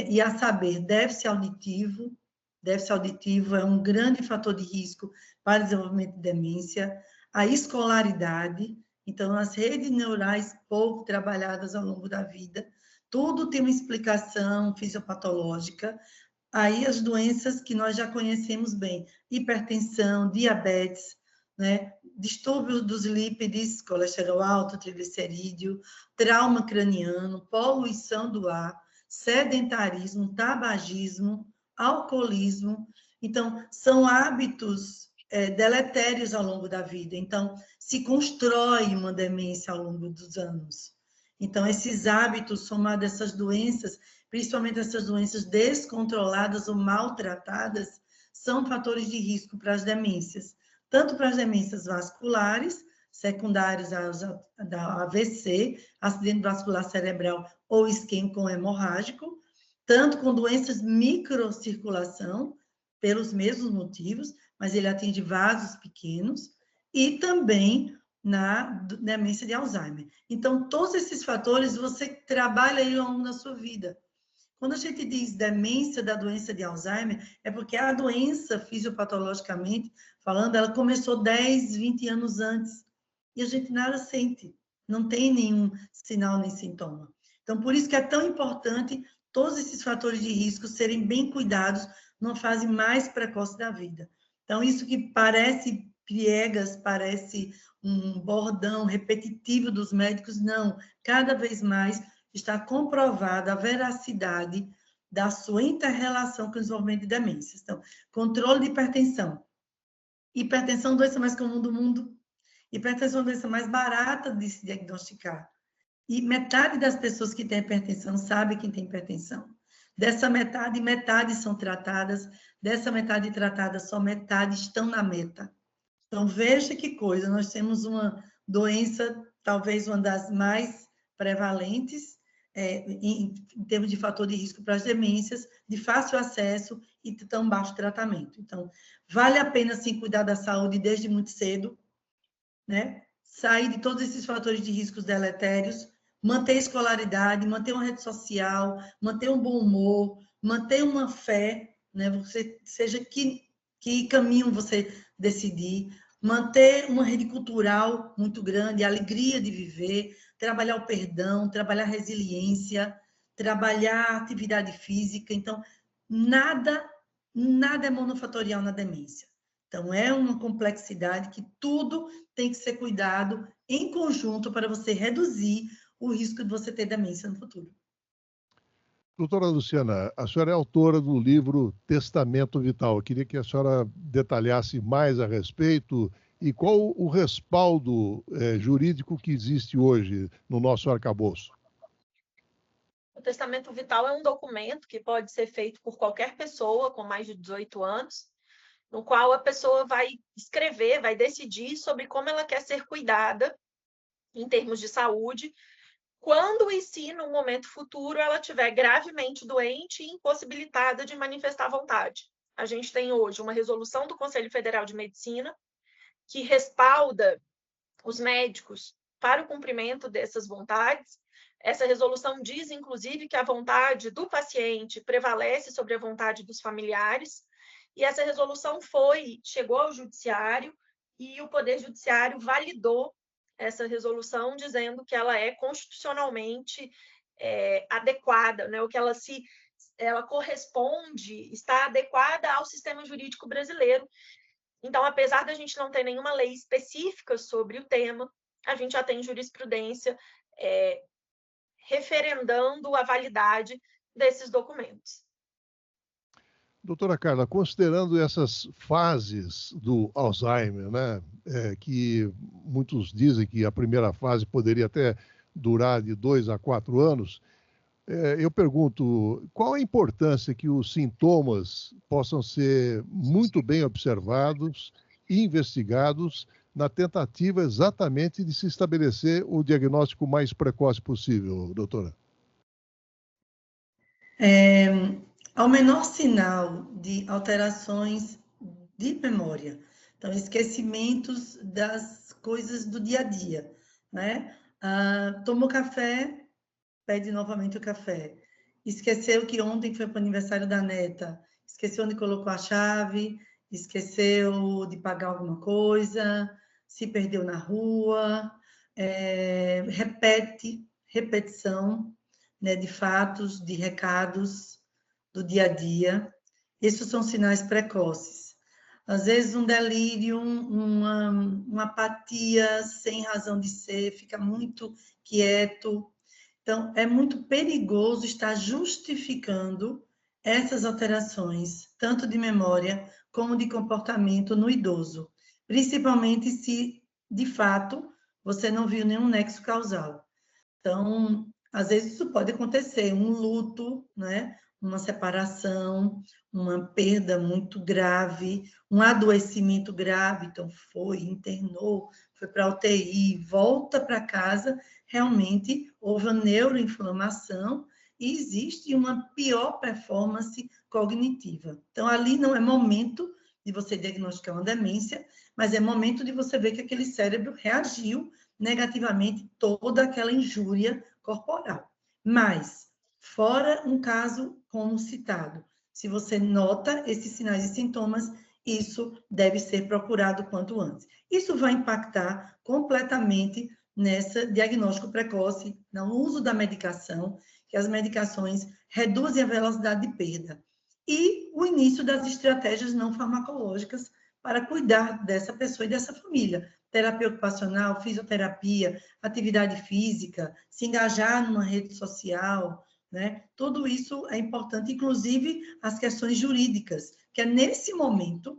e a saber, déficit auditivo é um grande fator de risco para o desenvolvimento de demência, a escolaridade, então, as redes neurais pouco trabalhadas ao longo da vida, tudo tem uma explicação fisiopatológica. Aí as doenças que nós já conhecemos bem, hipertensão, diabetes, né? Distúrbios dos lípides, colesterol alto, triglicerídeo, trauma craniano, poluição do ar, sedentarismo, tabagismo, alcoolismo. Então, são hábitos deletérios ao longo da vida. Então, se constrói uma demência ao longo dos anos. Então, esses hábitos, somados a essas doenças, principalmente essas doenças descontroladas ou maltratadas, são fatores de risco para as demências, tanto para as demências vasculares, secundários da AVC, acidente vascular cerebral ou isquêmico hemorrágico, tanto com doenças microcirculação, pelos mesmos motivos, mas ele atinge vasos pequenos, e também na demência de Alzheimer. Então, todos esses fatores você trabalha aí ao longo da sua vida. Quando a gente diz demência da doença de Alzheimer, é porque a doença, fisiopatologicamente falando, ela começou 10, 20 anos antes, e a gente nada sente, não tem nenhum sinal nem sintoma. Então, por isso que é tão importante todos esses fatores de risco serem bem cuidados numa fase mais precoce da vida. Então, isso que parece piegas, parece um bordão repetitivo dos médicos, não. Cada vez mais está comprovada a veracidade da sua inter-relação com o desenvolvimento de demências. Então, controle de hipertensão. Hipertensão é a doença mais comum do mundo. Hipertensão é a doença mais barata de se diagnosticar. E metade das pessoas que têm hipertensão sabe que tem hipertensão. Dessa metade, metade são tratadas. Dessa metade tratada, só metade estão na meta. Então, veja que coisa, nós temos uma doença, talvez uma das mais prevalentes, em termos de fator de risco para as demências, de fácil acesso e de tão baixo tratamento. Então, vale a pena, sim, cuidar da saúde desde muito cedo, né? Sair de todos esses fatores de riscos deletérios, manter a escolaridade, manter uma rede social, manter um bom humor, manter uma fé, né? Você, seja que caminho você decidir, manter uma rede cultural muito grande, a alegria de viver, trabalhar o perdão, trabalhar a resiliência, trabalhar a atividade física. Então, nada é monofatorial na demência. Então, é uma complexidade que tudo tem que ser cuidado em conjunto para você reduzir o risco de você ter demência no futuro. Doutora Luciana, a senhora é autora do livro Testamento Vital. Eu queria que a senhora detalhasse mais a respeito e qual o respaldo jurídico que existe hoje no nosso arcabouço. O Testamento Vital é um documento que pode ser feito por qualquer pessoa com mais de 18 anos, no qual a pessoa vai escrever, vai decidir sobre como ela quer ser cuidada em termos de saúde, quando e se, no momento futuro, ela estiver gravemente doente e impossibilitada de manifestar vontade. A gente tem hoje uma resolução do Conselho Federal de Medicina que respalda os médicos para o cumprimento dessas vontades. Essa resolução diz, inclusive, que a vontade do paciente prevalece sobre a vontade dos familiares, e essa resolução chegou ao Judiciário, e o Poder Judiciário validou essa resolução, dizendo que ela é constitucionalmente adequada, né? O que ela corresponde, está adequada ao sistema jurídico brasileiro. Então, apesar da gente não ter nenhuma lei específica sobre o tema, a gente já tem jurisprudência referendando a validade desses documentos. Doutora Carla, considerando essas fases do Alzheimer, né, que muitos dizem que a primeira fase poderia até durar de 2 a 4 anos, eu pergunto, qual a importância que os sintomas possam ser muito bem observados e investigados na tentativa exatamente de se estabelecer o diagnóstico mais precoce possível, doutora? Ao menor sinal de alterações de memória, então, esquecimentos das coisas do dia a dia, né? Tomou café, pede novamente o café. Esqueceu que ontem foi para o aniversário da neta, esqueceu onde colocou a chave, esqueceu de pagar alguma coisa, se perdeu na rua, repetição, né, de fatos, de recados do dia a dia. Esses são sinais precoces. Às vezes um delírio, uma apatia sem razão de ser, fica muito quieto. Então, é muito perigoso estar justificando essas alterações, tanto de memória como de comportamento no idoso, principalmente se, de fato, você não viu nenhum nexo causal. Então, às vezes isso pode acontecer, um luto, né? Uma separação, uma perda muito grave, um adoecimento grave, então internou, foi para a UTI, volta para casa, realmente houve uma neuroinflamação e existe uma pior performance cognitiva. Então, ali não é momento de você diagnosticar uma demência, mas é momento de você ver que aquele cérebro reagiu negativamente toda aquela injúria corporal. Mas, fora um caso como citado, se você nota esses sinais e sintomas, isso deve ser procurado quanto antes. Isso vai impactar completamente nesse diagnóstico precoce, no uso da medicação, que as medicações reduzem a velocidade de perda, e o início das estratégias não farmacológicas para cuidar dessa pessoa e dessa família. Terapia ocupacional, fisioterapia, atividade física, se engajar numa rede social, né? Tudo isso é importante, inclusive as questões jurídicas, que é nesse momento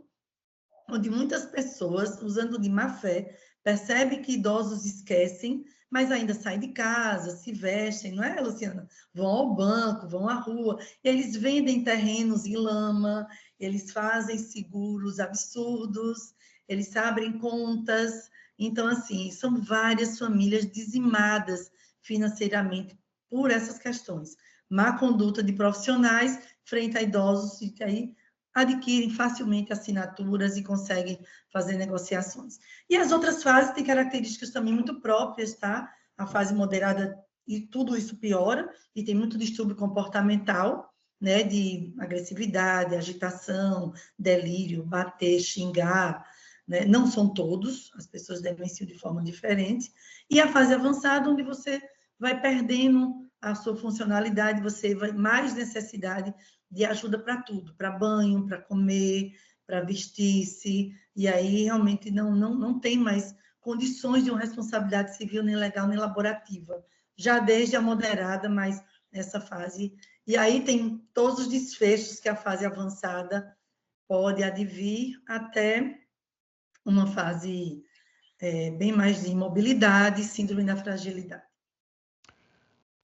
onde muitas pessoas, usando de má fé, percebem que idosos esquecem, mas ainda saem de casa, se vestem, não é, Luciana? Vão ao banco, vão à rua, eles vendem terrenos em lama, eles fazem seguros absurdos, eles abrem contas. Então, assim, são várias famílias dizimadas financeiramente por essas questões. Má conduta de profissionais frente a idosos, e aí adquirem facilmente assinaturas e conseguem fazer negociações. E as outras fases têm características também muito próprias, tá? A fase moderada, e tudo isso piora, e tem muito distúrbio comportamental, né? De agressividade, agitação, delírio, bater, xingar, né? Não são todos, as pessoas demenciam de forma diferente. E a fase avançada, onde você vai perdendo a sua funcionalidade, você vai mais necessidade de ajuda para tudo, para banho, para comer, para vestir-se, e aí realmente não tem mais condições de uma responsabilidade civil, nem legal, nem laborativa, já desde a moderada, mas nessa fase E aí tem todos os desfechos que a fase avançada pode advir até uma fase bem mais de imobilidade, síndrome da fragilidade.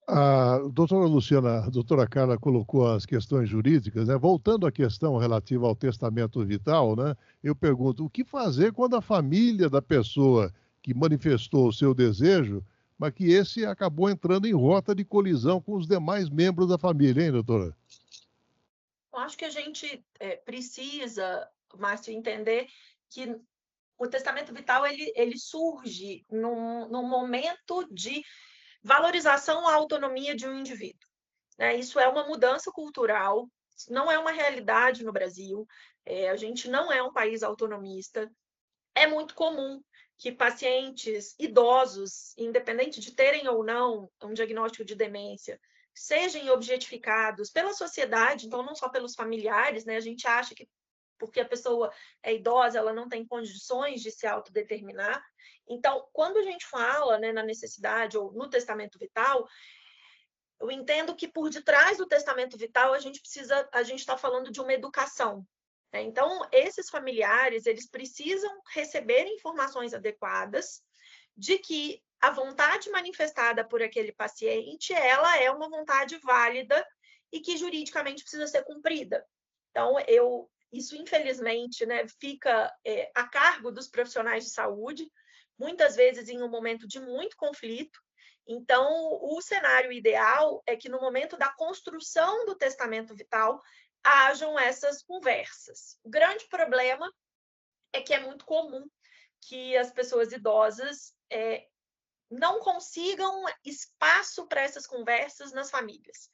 A doutora Luciana, a doutora Carla colocou as questões jurídicas, né? Voltando à questão relativa ao testamento vital, né? Eu pergunto, o que fazer quando a família da pessoa que manifestou o seu desejo, mas que esse acabou entrando em rota de colisão com os demais membros da família, hein, doutora? Eu acho que a gente precisa, Márcio, entender que o testamento vital ele surge num momento de valorização à autonomia de um indivíduo, né? Isso é uma mudança cultural, não é uma realidade no Brasil, a gente não é um país autonomista. É muito comum que pacientes idosos, independente de terem ou não um diagnóstico de demência, sejam objetificados pela sociedade, então não só pelos familiares, né? A gente acha que porque a pessoa é idosa, ela não tem condições de se autodeterminar. Então, quando a gente fala, né, na necessidade ou no testamento vital, eu entendo que por detrás do testamento vital a gente está falando de uma educação. Né? Então, esses familiares, eles precisam receber informações adequadas de que a vontade manifestada por aquele paciente, ela é uma vontade válida e que juridicamente precisa ser cumprida. Então, isso, infelizmente, né, fica a cargo dos profissionais de saúde, muitas vezes em um momento de muito conflito. Então, o cenário ideal é que, no momento da construção do testamento vital, hajam essas conversas. O grande problema é que é muito comum que as pessoas idosas não consigam espaço para essas conversas nas famílias.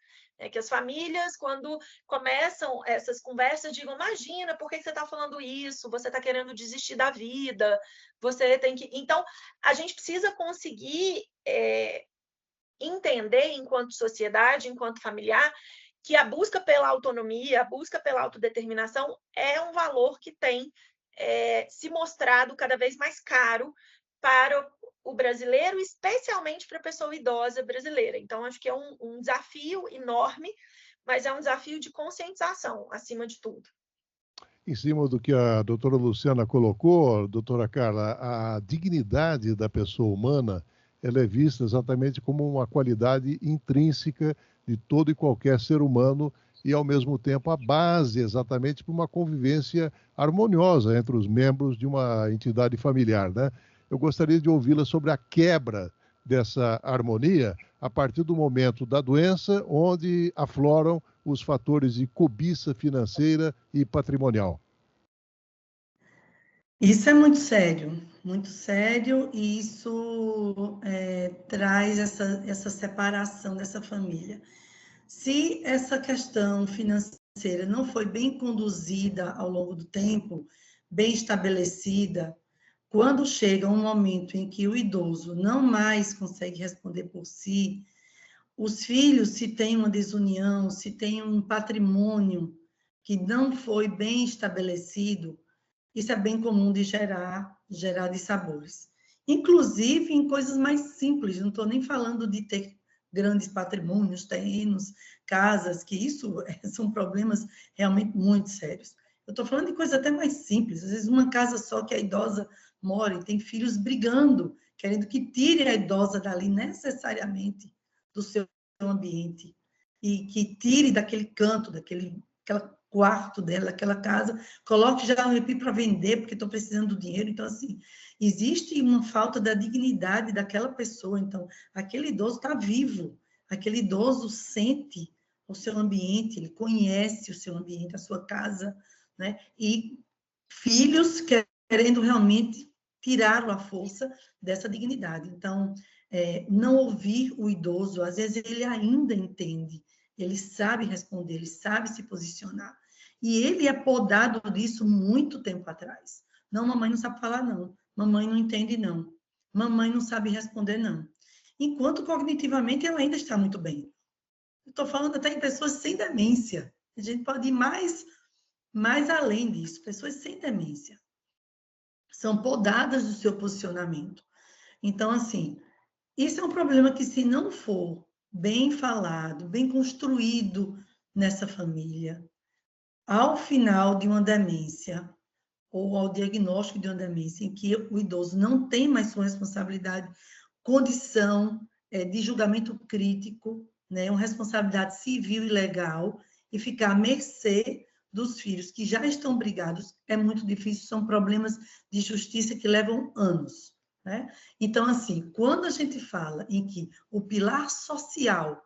Que as famílias, quando começam essas conversas, digam, imagina, por que você está falando isso? Você está querendo desistir da vida, você tem que... Então, a gente precisa conseguir entender, enquanto sociedade, enquanto familiar, que a busca pela autonomia, a busca pela autodeterminação é um valor que tem se mostrado cada vez mais caro para o brasileiro, especialmente para a pessoa idosa brasileira. Então, acho que é um desafio enorme, mas é um desafio de conscientização, acima de tudo. Em cima do que a doutora Luciana colocou, doutora Carla, a dignidade da pessoa humana, ela é vista exatamente como uma qualidade intrínseca de todo e qualquer ser humano e, ao mesmo tempo, a base exatamente para uma convivência harmoniosa entre os membros de uma entidade familiar, né? Eu gostaria de ouvi-la sobre a quebra dessa harmonia a partir do momento da doença, onde afloram os fatores de cobiça financeira e patrimonial. Isso é muito sério, e isso traz essa separação dessa família. Se essa questão financeira não foi bem conduzida ao longo do tempo, bem estabelecida, quando chega um momento em que o idoso não mais consegue responder por si, os filhos, se tem uma desunião, se tem um patrimônio que não foi bem estabelecido, isso é bem comum de gerar dissabores. Inclusive em coisas mais simples, não estou nem falando de ter grandes patrimônios, terrenos, casas, que isso são problemas realmente muito sérios. Eu estou falando de coisas até mais simples, às vezes uma casa só que a idosa mora e tem filhos brigando, querendo que tire a idosa dali necessariamente do seu ambiente e que tire daquele canto, aquela quarto dela, daquela casa, coloque já um EPI para vender, porque estou precisando do dinheiro. Então, assim, existe uma falta da dignidade daquela pessoa. Então, aquele idoso está vivo, aquele idoso sente o seu ambiente, ele conhece o seu ambiente, a sua casa, né? E filhos querendo realmente tirar a força dessa dignidade. Então, não ouvir o idoso, às vezes ele ainda entende, ele sabe responder, ele sabe se posicionar. E ele é podado disso muito tempo atrás. Não, mamãe não sabe falar, não. Mamãe não entende, não. Mamãe não sabe responder, não. Enquanto cognitivamente ela ainda está muito bem. Estou falando até em pessoas sem demência. A gente pode ir mais além disso. Pessoas sem demência são podadas do seu posicionamento. Então, assim, isso é um problema que, se não for bem falado, bem construído nessa família, ao final de uma demência, ou ao diagnóstico de uma demência, em que o idoso não tem mais sua responsabilidade, condição de julgamento crítico, né, uma responsabilidade civil e legal, e ficar à mercê dos filhos que já estão brigados, é muito difícil, são problemas de justiça que levam anos, né? Então, assim, quando a gente fala em que o pilar social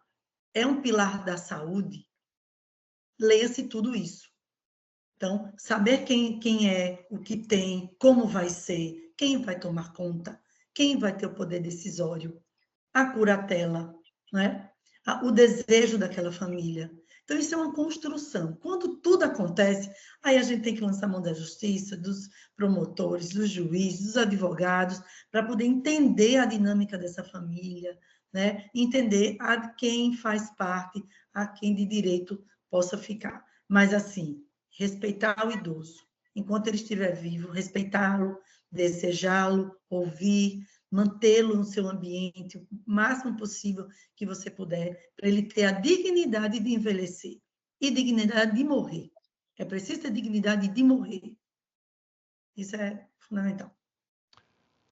é um pilar da saúde, leia-se tudo isso. Então, saber quem é, o que tem, como vai ser, quem vai tomar conta, quem vai ter o poder decisório, a curatela, né? O desejo daquela família. Então, isso é uma construção. Quando tudo acontece, aí a gente tem que lançar a mão da justiça, dos promotores, dos juízes, dos advogados, para poder entender a dinâmica dessa família, né? Entender a quem faz parte, a quem de direito possa ficar. Mas, assim, respeitar o idoso, enquanto ele estiver vivo, respeitá-lo, desejá-lo, ouvir, mantê-lo no seu ambiente o máximo possível que você puder, para ele ter a dignidade de envelhecer e dignidade de morrer. É preciso ter dignidade de morrer. Isso é fundamental.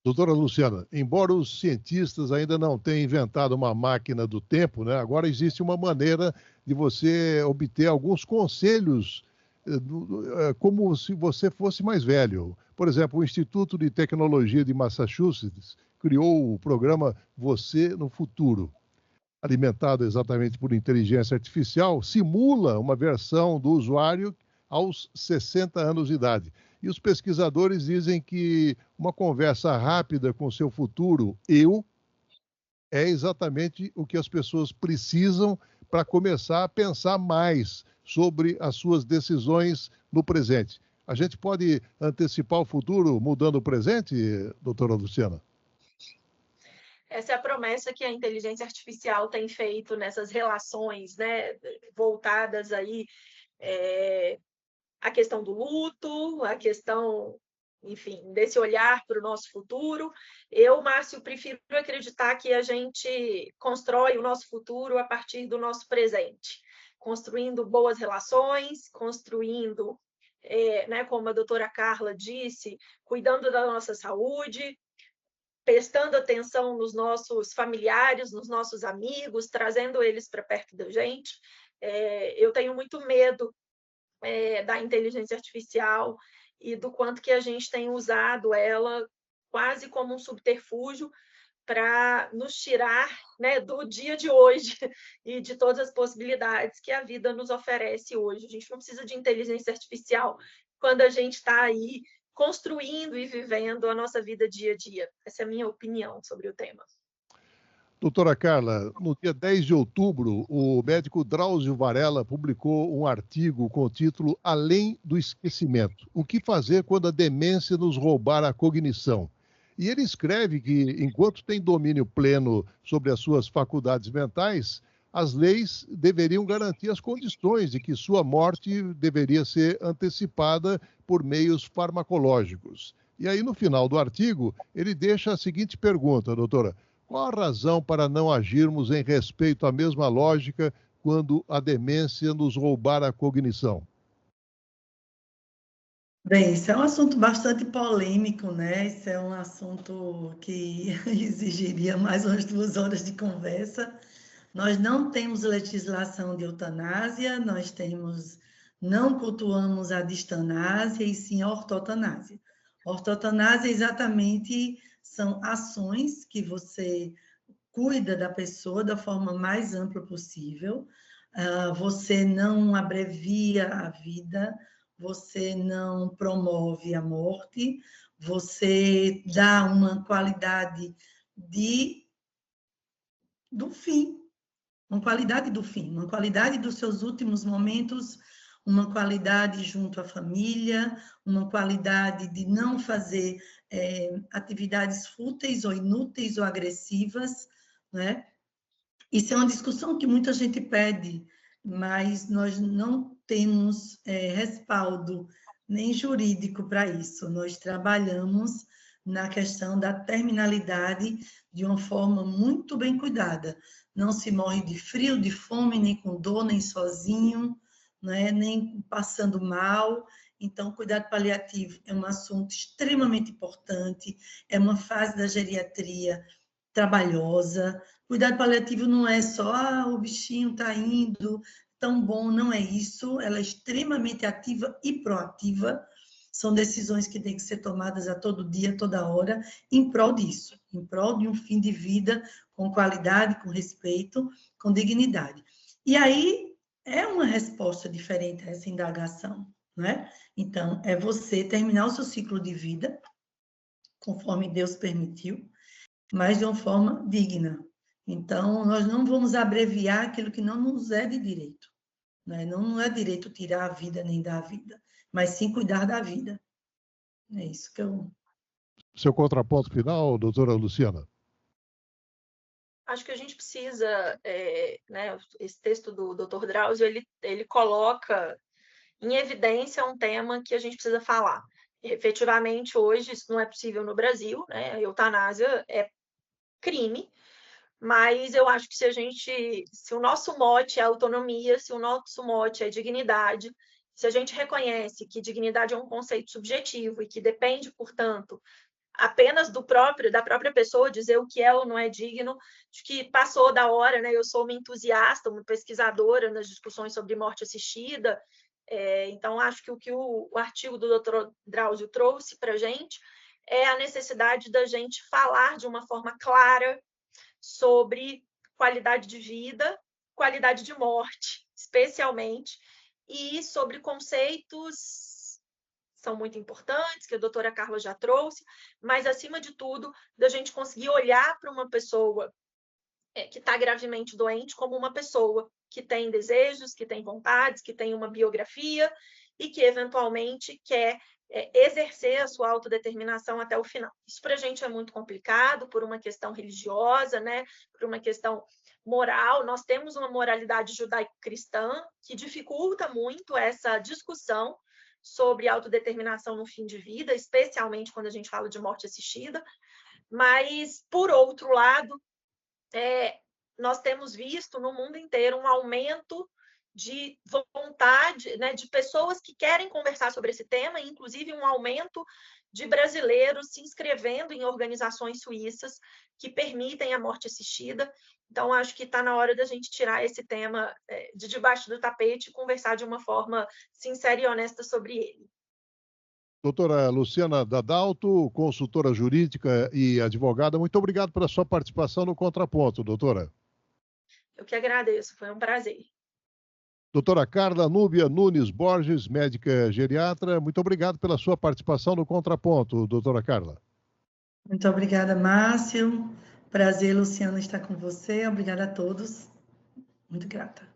Doutora Luciana, embora os cientistas ainda não tenham inventado uma máquina do tempo, né, agora existe uma maneira de você obter alguns conselhos como se você fosse mais velho. Por exemplo, o Instituto de Tecnologia de Massachusetts criou o programa Você no Futuro. Alimentado exatamente por inteligência artificial, simula uma versão do usuário aos 60 anos de idade. E os pesquisadores dizem que uma conversa rápida com seu futuro eu é exatamente o que as pessoas precisam para começar a pensar mais sobre as suas decisões no presente. A gente pode antecipar o futuro mudando o presente, doutora Luciana? Essa é a promessa que a inteligência artificial tem feito nessas relações, né, voltadas aí à questão do luto, à questão, enfim, desse olhar para o nosso futuro. Eu, Márcio, prefiro acreditar que a gente constrói o nosso futuro a partir do nosso presente, construindo boas relações, construindo, né, como a doutora Carla disse, cuidando da nossa saúde, prestando atenção nos nossos familiares, nos nossos amigos, trazendo eles para perto da gente. Eu tenho muito medo da inteligência artificial e do quanto que a gente tem usado ela quase como um subterfúgio para nos tirar, né, do dia de hoje e de todas as possibilidades que a vida nos oferece hoje. A gente não precisa de inteligência artificial quando a gente está aí construindo e vivendo a nossa vida dia a dia. Essa é a minha opinião sobre o tema. Doutora Carla, no dia 10 de outubro, o médico Drauzio Varela publicou um artigo com o título Além do Esquecimento. O que fazer quando a demência nos roubar a cognição? E ele escreve que, enquanto tem domínio pleno sobre as suas faculdades mentais, as leis deveriam garantir as condições de que sua morte deveria ser antecipada por meios farmacológicos. E aí, no final do artigo, ele deixa a seguinte pergunta, doutora: qual a razão para não agirmos em respeito à mesma lógica quando a demência nos roubar a cognição? Bem, isso é um assunto bastante polêmico, né? Isso é um assunto que exigiria mais umas 2 horas de conversa. Nós não temos legislação de eutanásia, não cultuamos a distanásia e sim a ortotanásia. Ortotanásia exatamente são ações que você cuida da pessoa da forma mais ampla possível, você não abrevia a vida, você não promove a morte, você dá uma qualidade do fim, uma qualidade do fim, uma qualidade dos seus últimos momentos, uma qualidade junto à família, uma qualidade de não fazer atividades fúteis ou inúteis ou agressivas, né? Isso é uma discussão que muita gente pede, mas nós não temos respaldo nem jurídico para isso. Nós trabalhamos na questão da terminalidade de uma forma muito bem cuidada. Não se morre de frio, de fome, nem com dor, nem sozinho, né? Nem passando mal. Então, cuidado paliativo é um assunto extremamente importante, é uma fase da geriatria trabalhosa. Cuidado paliativo não é só, o bichinho está indo, tão bom, não é isso. Ela é extremamente ativa e proativa. São decisões que têm que ser tomadas a todo dia, toda hora, em prol disso, em prol de um fim de vida com qualidade, com respeito, com dignidade. E aí é uma resposta diferente a essa indagação, né? Então, é você terminar o seu ciclo de vida, conforme Deus permitiu, mas de uma forma digna. Então, nós não vamos abreviar aquilo que não nos é de direito, né? Não é direito tirar a vida nem dar a vida, mas sim cuidar da vida. É isso que eu... Seu contraponto final, doutora Luciana? Acho que a gente precisa, né, esse texto do Dr. Drauzio, ele coloca em evidência um tema que a gente precisa falar. Efetivamente, hoje, isso não é possível no Brasil, né? A eutanásia é crime, mas eu acho que se o nosso mote é autonomia, se o nosso mote é dignidade, se a gente reconhece que dignidade é um conceito subjetivo e que depende, portanto, apenas da própria pessoa dizer o que é ou não é digno, acho que passou da hora, né? Eu sou uma entusiasta, uma pesquisadora nas discussões sobre morte assistida, então acho que o que o artigo do Dr. Drauzio trouxe para a gente é a necessidade da gente falar de uma forma clara sobre qualidade de vida, qualidade de morte, especialmente, e sobre conceitos que são muito importantes, que a doutora Carla já trouxe, mas, acima de tudo, da gente conseguir olhar para uma pessoa que está gravemente doente como uma pessoa que tem desejos, que tem vontades, que tem uma biografia e que, eventualmente, quer exercer a sua autodeterminação até o final. Isso para a gente é muito complicado, por uma questão religiosa, né? Por uma questão moral. Nós temos uma moralidade judaico-cristã que dificulta muito essa discussão sobre autodeterminação no fim de vida, especialmente quando a gente fala de morte assistida. Mas, por outro lado, nós temos visto no mundo inteiro um aumento de vontade, né, de pessoas que querem conversar sobre esse tema, inclusive um aumento de brasileiros se inscrevendo em organizações suíças que permitem a morte assistida. Então, acho que está na hora da gente tirar esse tema de debaixo do tapete e conversar de uma forma sincera e honesta sobre ele. Doutora Luciana Dadalto, consultora jurídica e advogada, muito obrigado pela sua participação no Contraponto, doutora. Eu que agradeço, foi um prazer. Doutora Carla Núbia Nunes Borges, médica geriatra, muito obrigado pela sua participação no Contraponto, doutora Carla. Muito obrigada, Márcio. Prazer, Luciana, estar com você. Obrigada a todos. Muito grata.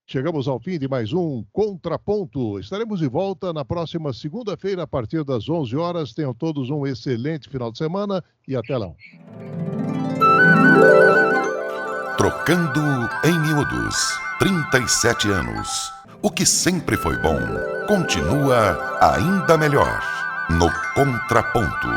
Chegamos ao fim de mais um Contraponto. Estaremos de volta na próxima segunda-feira, a partir das 11 horas. Tenham todos um excelente final de semana e até lá. Trocando em Miúdos. 37 anos. O que sempre foi bom, continua ainda melhor. No Contraponto.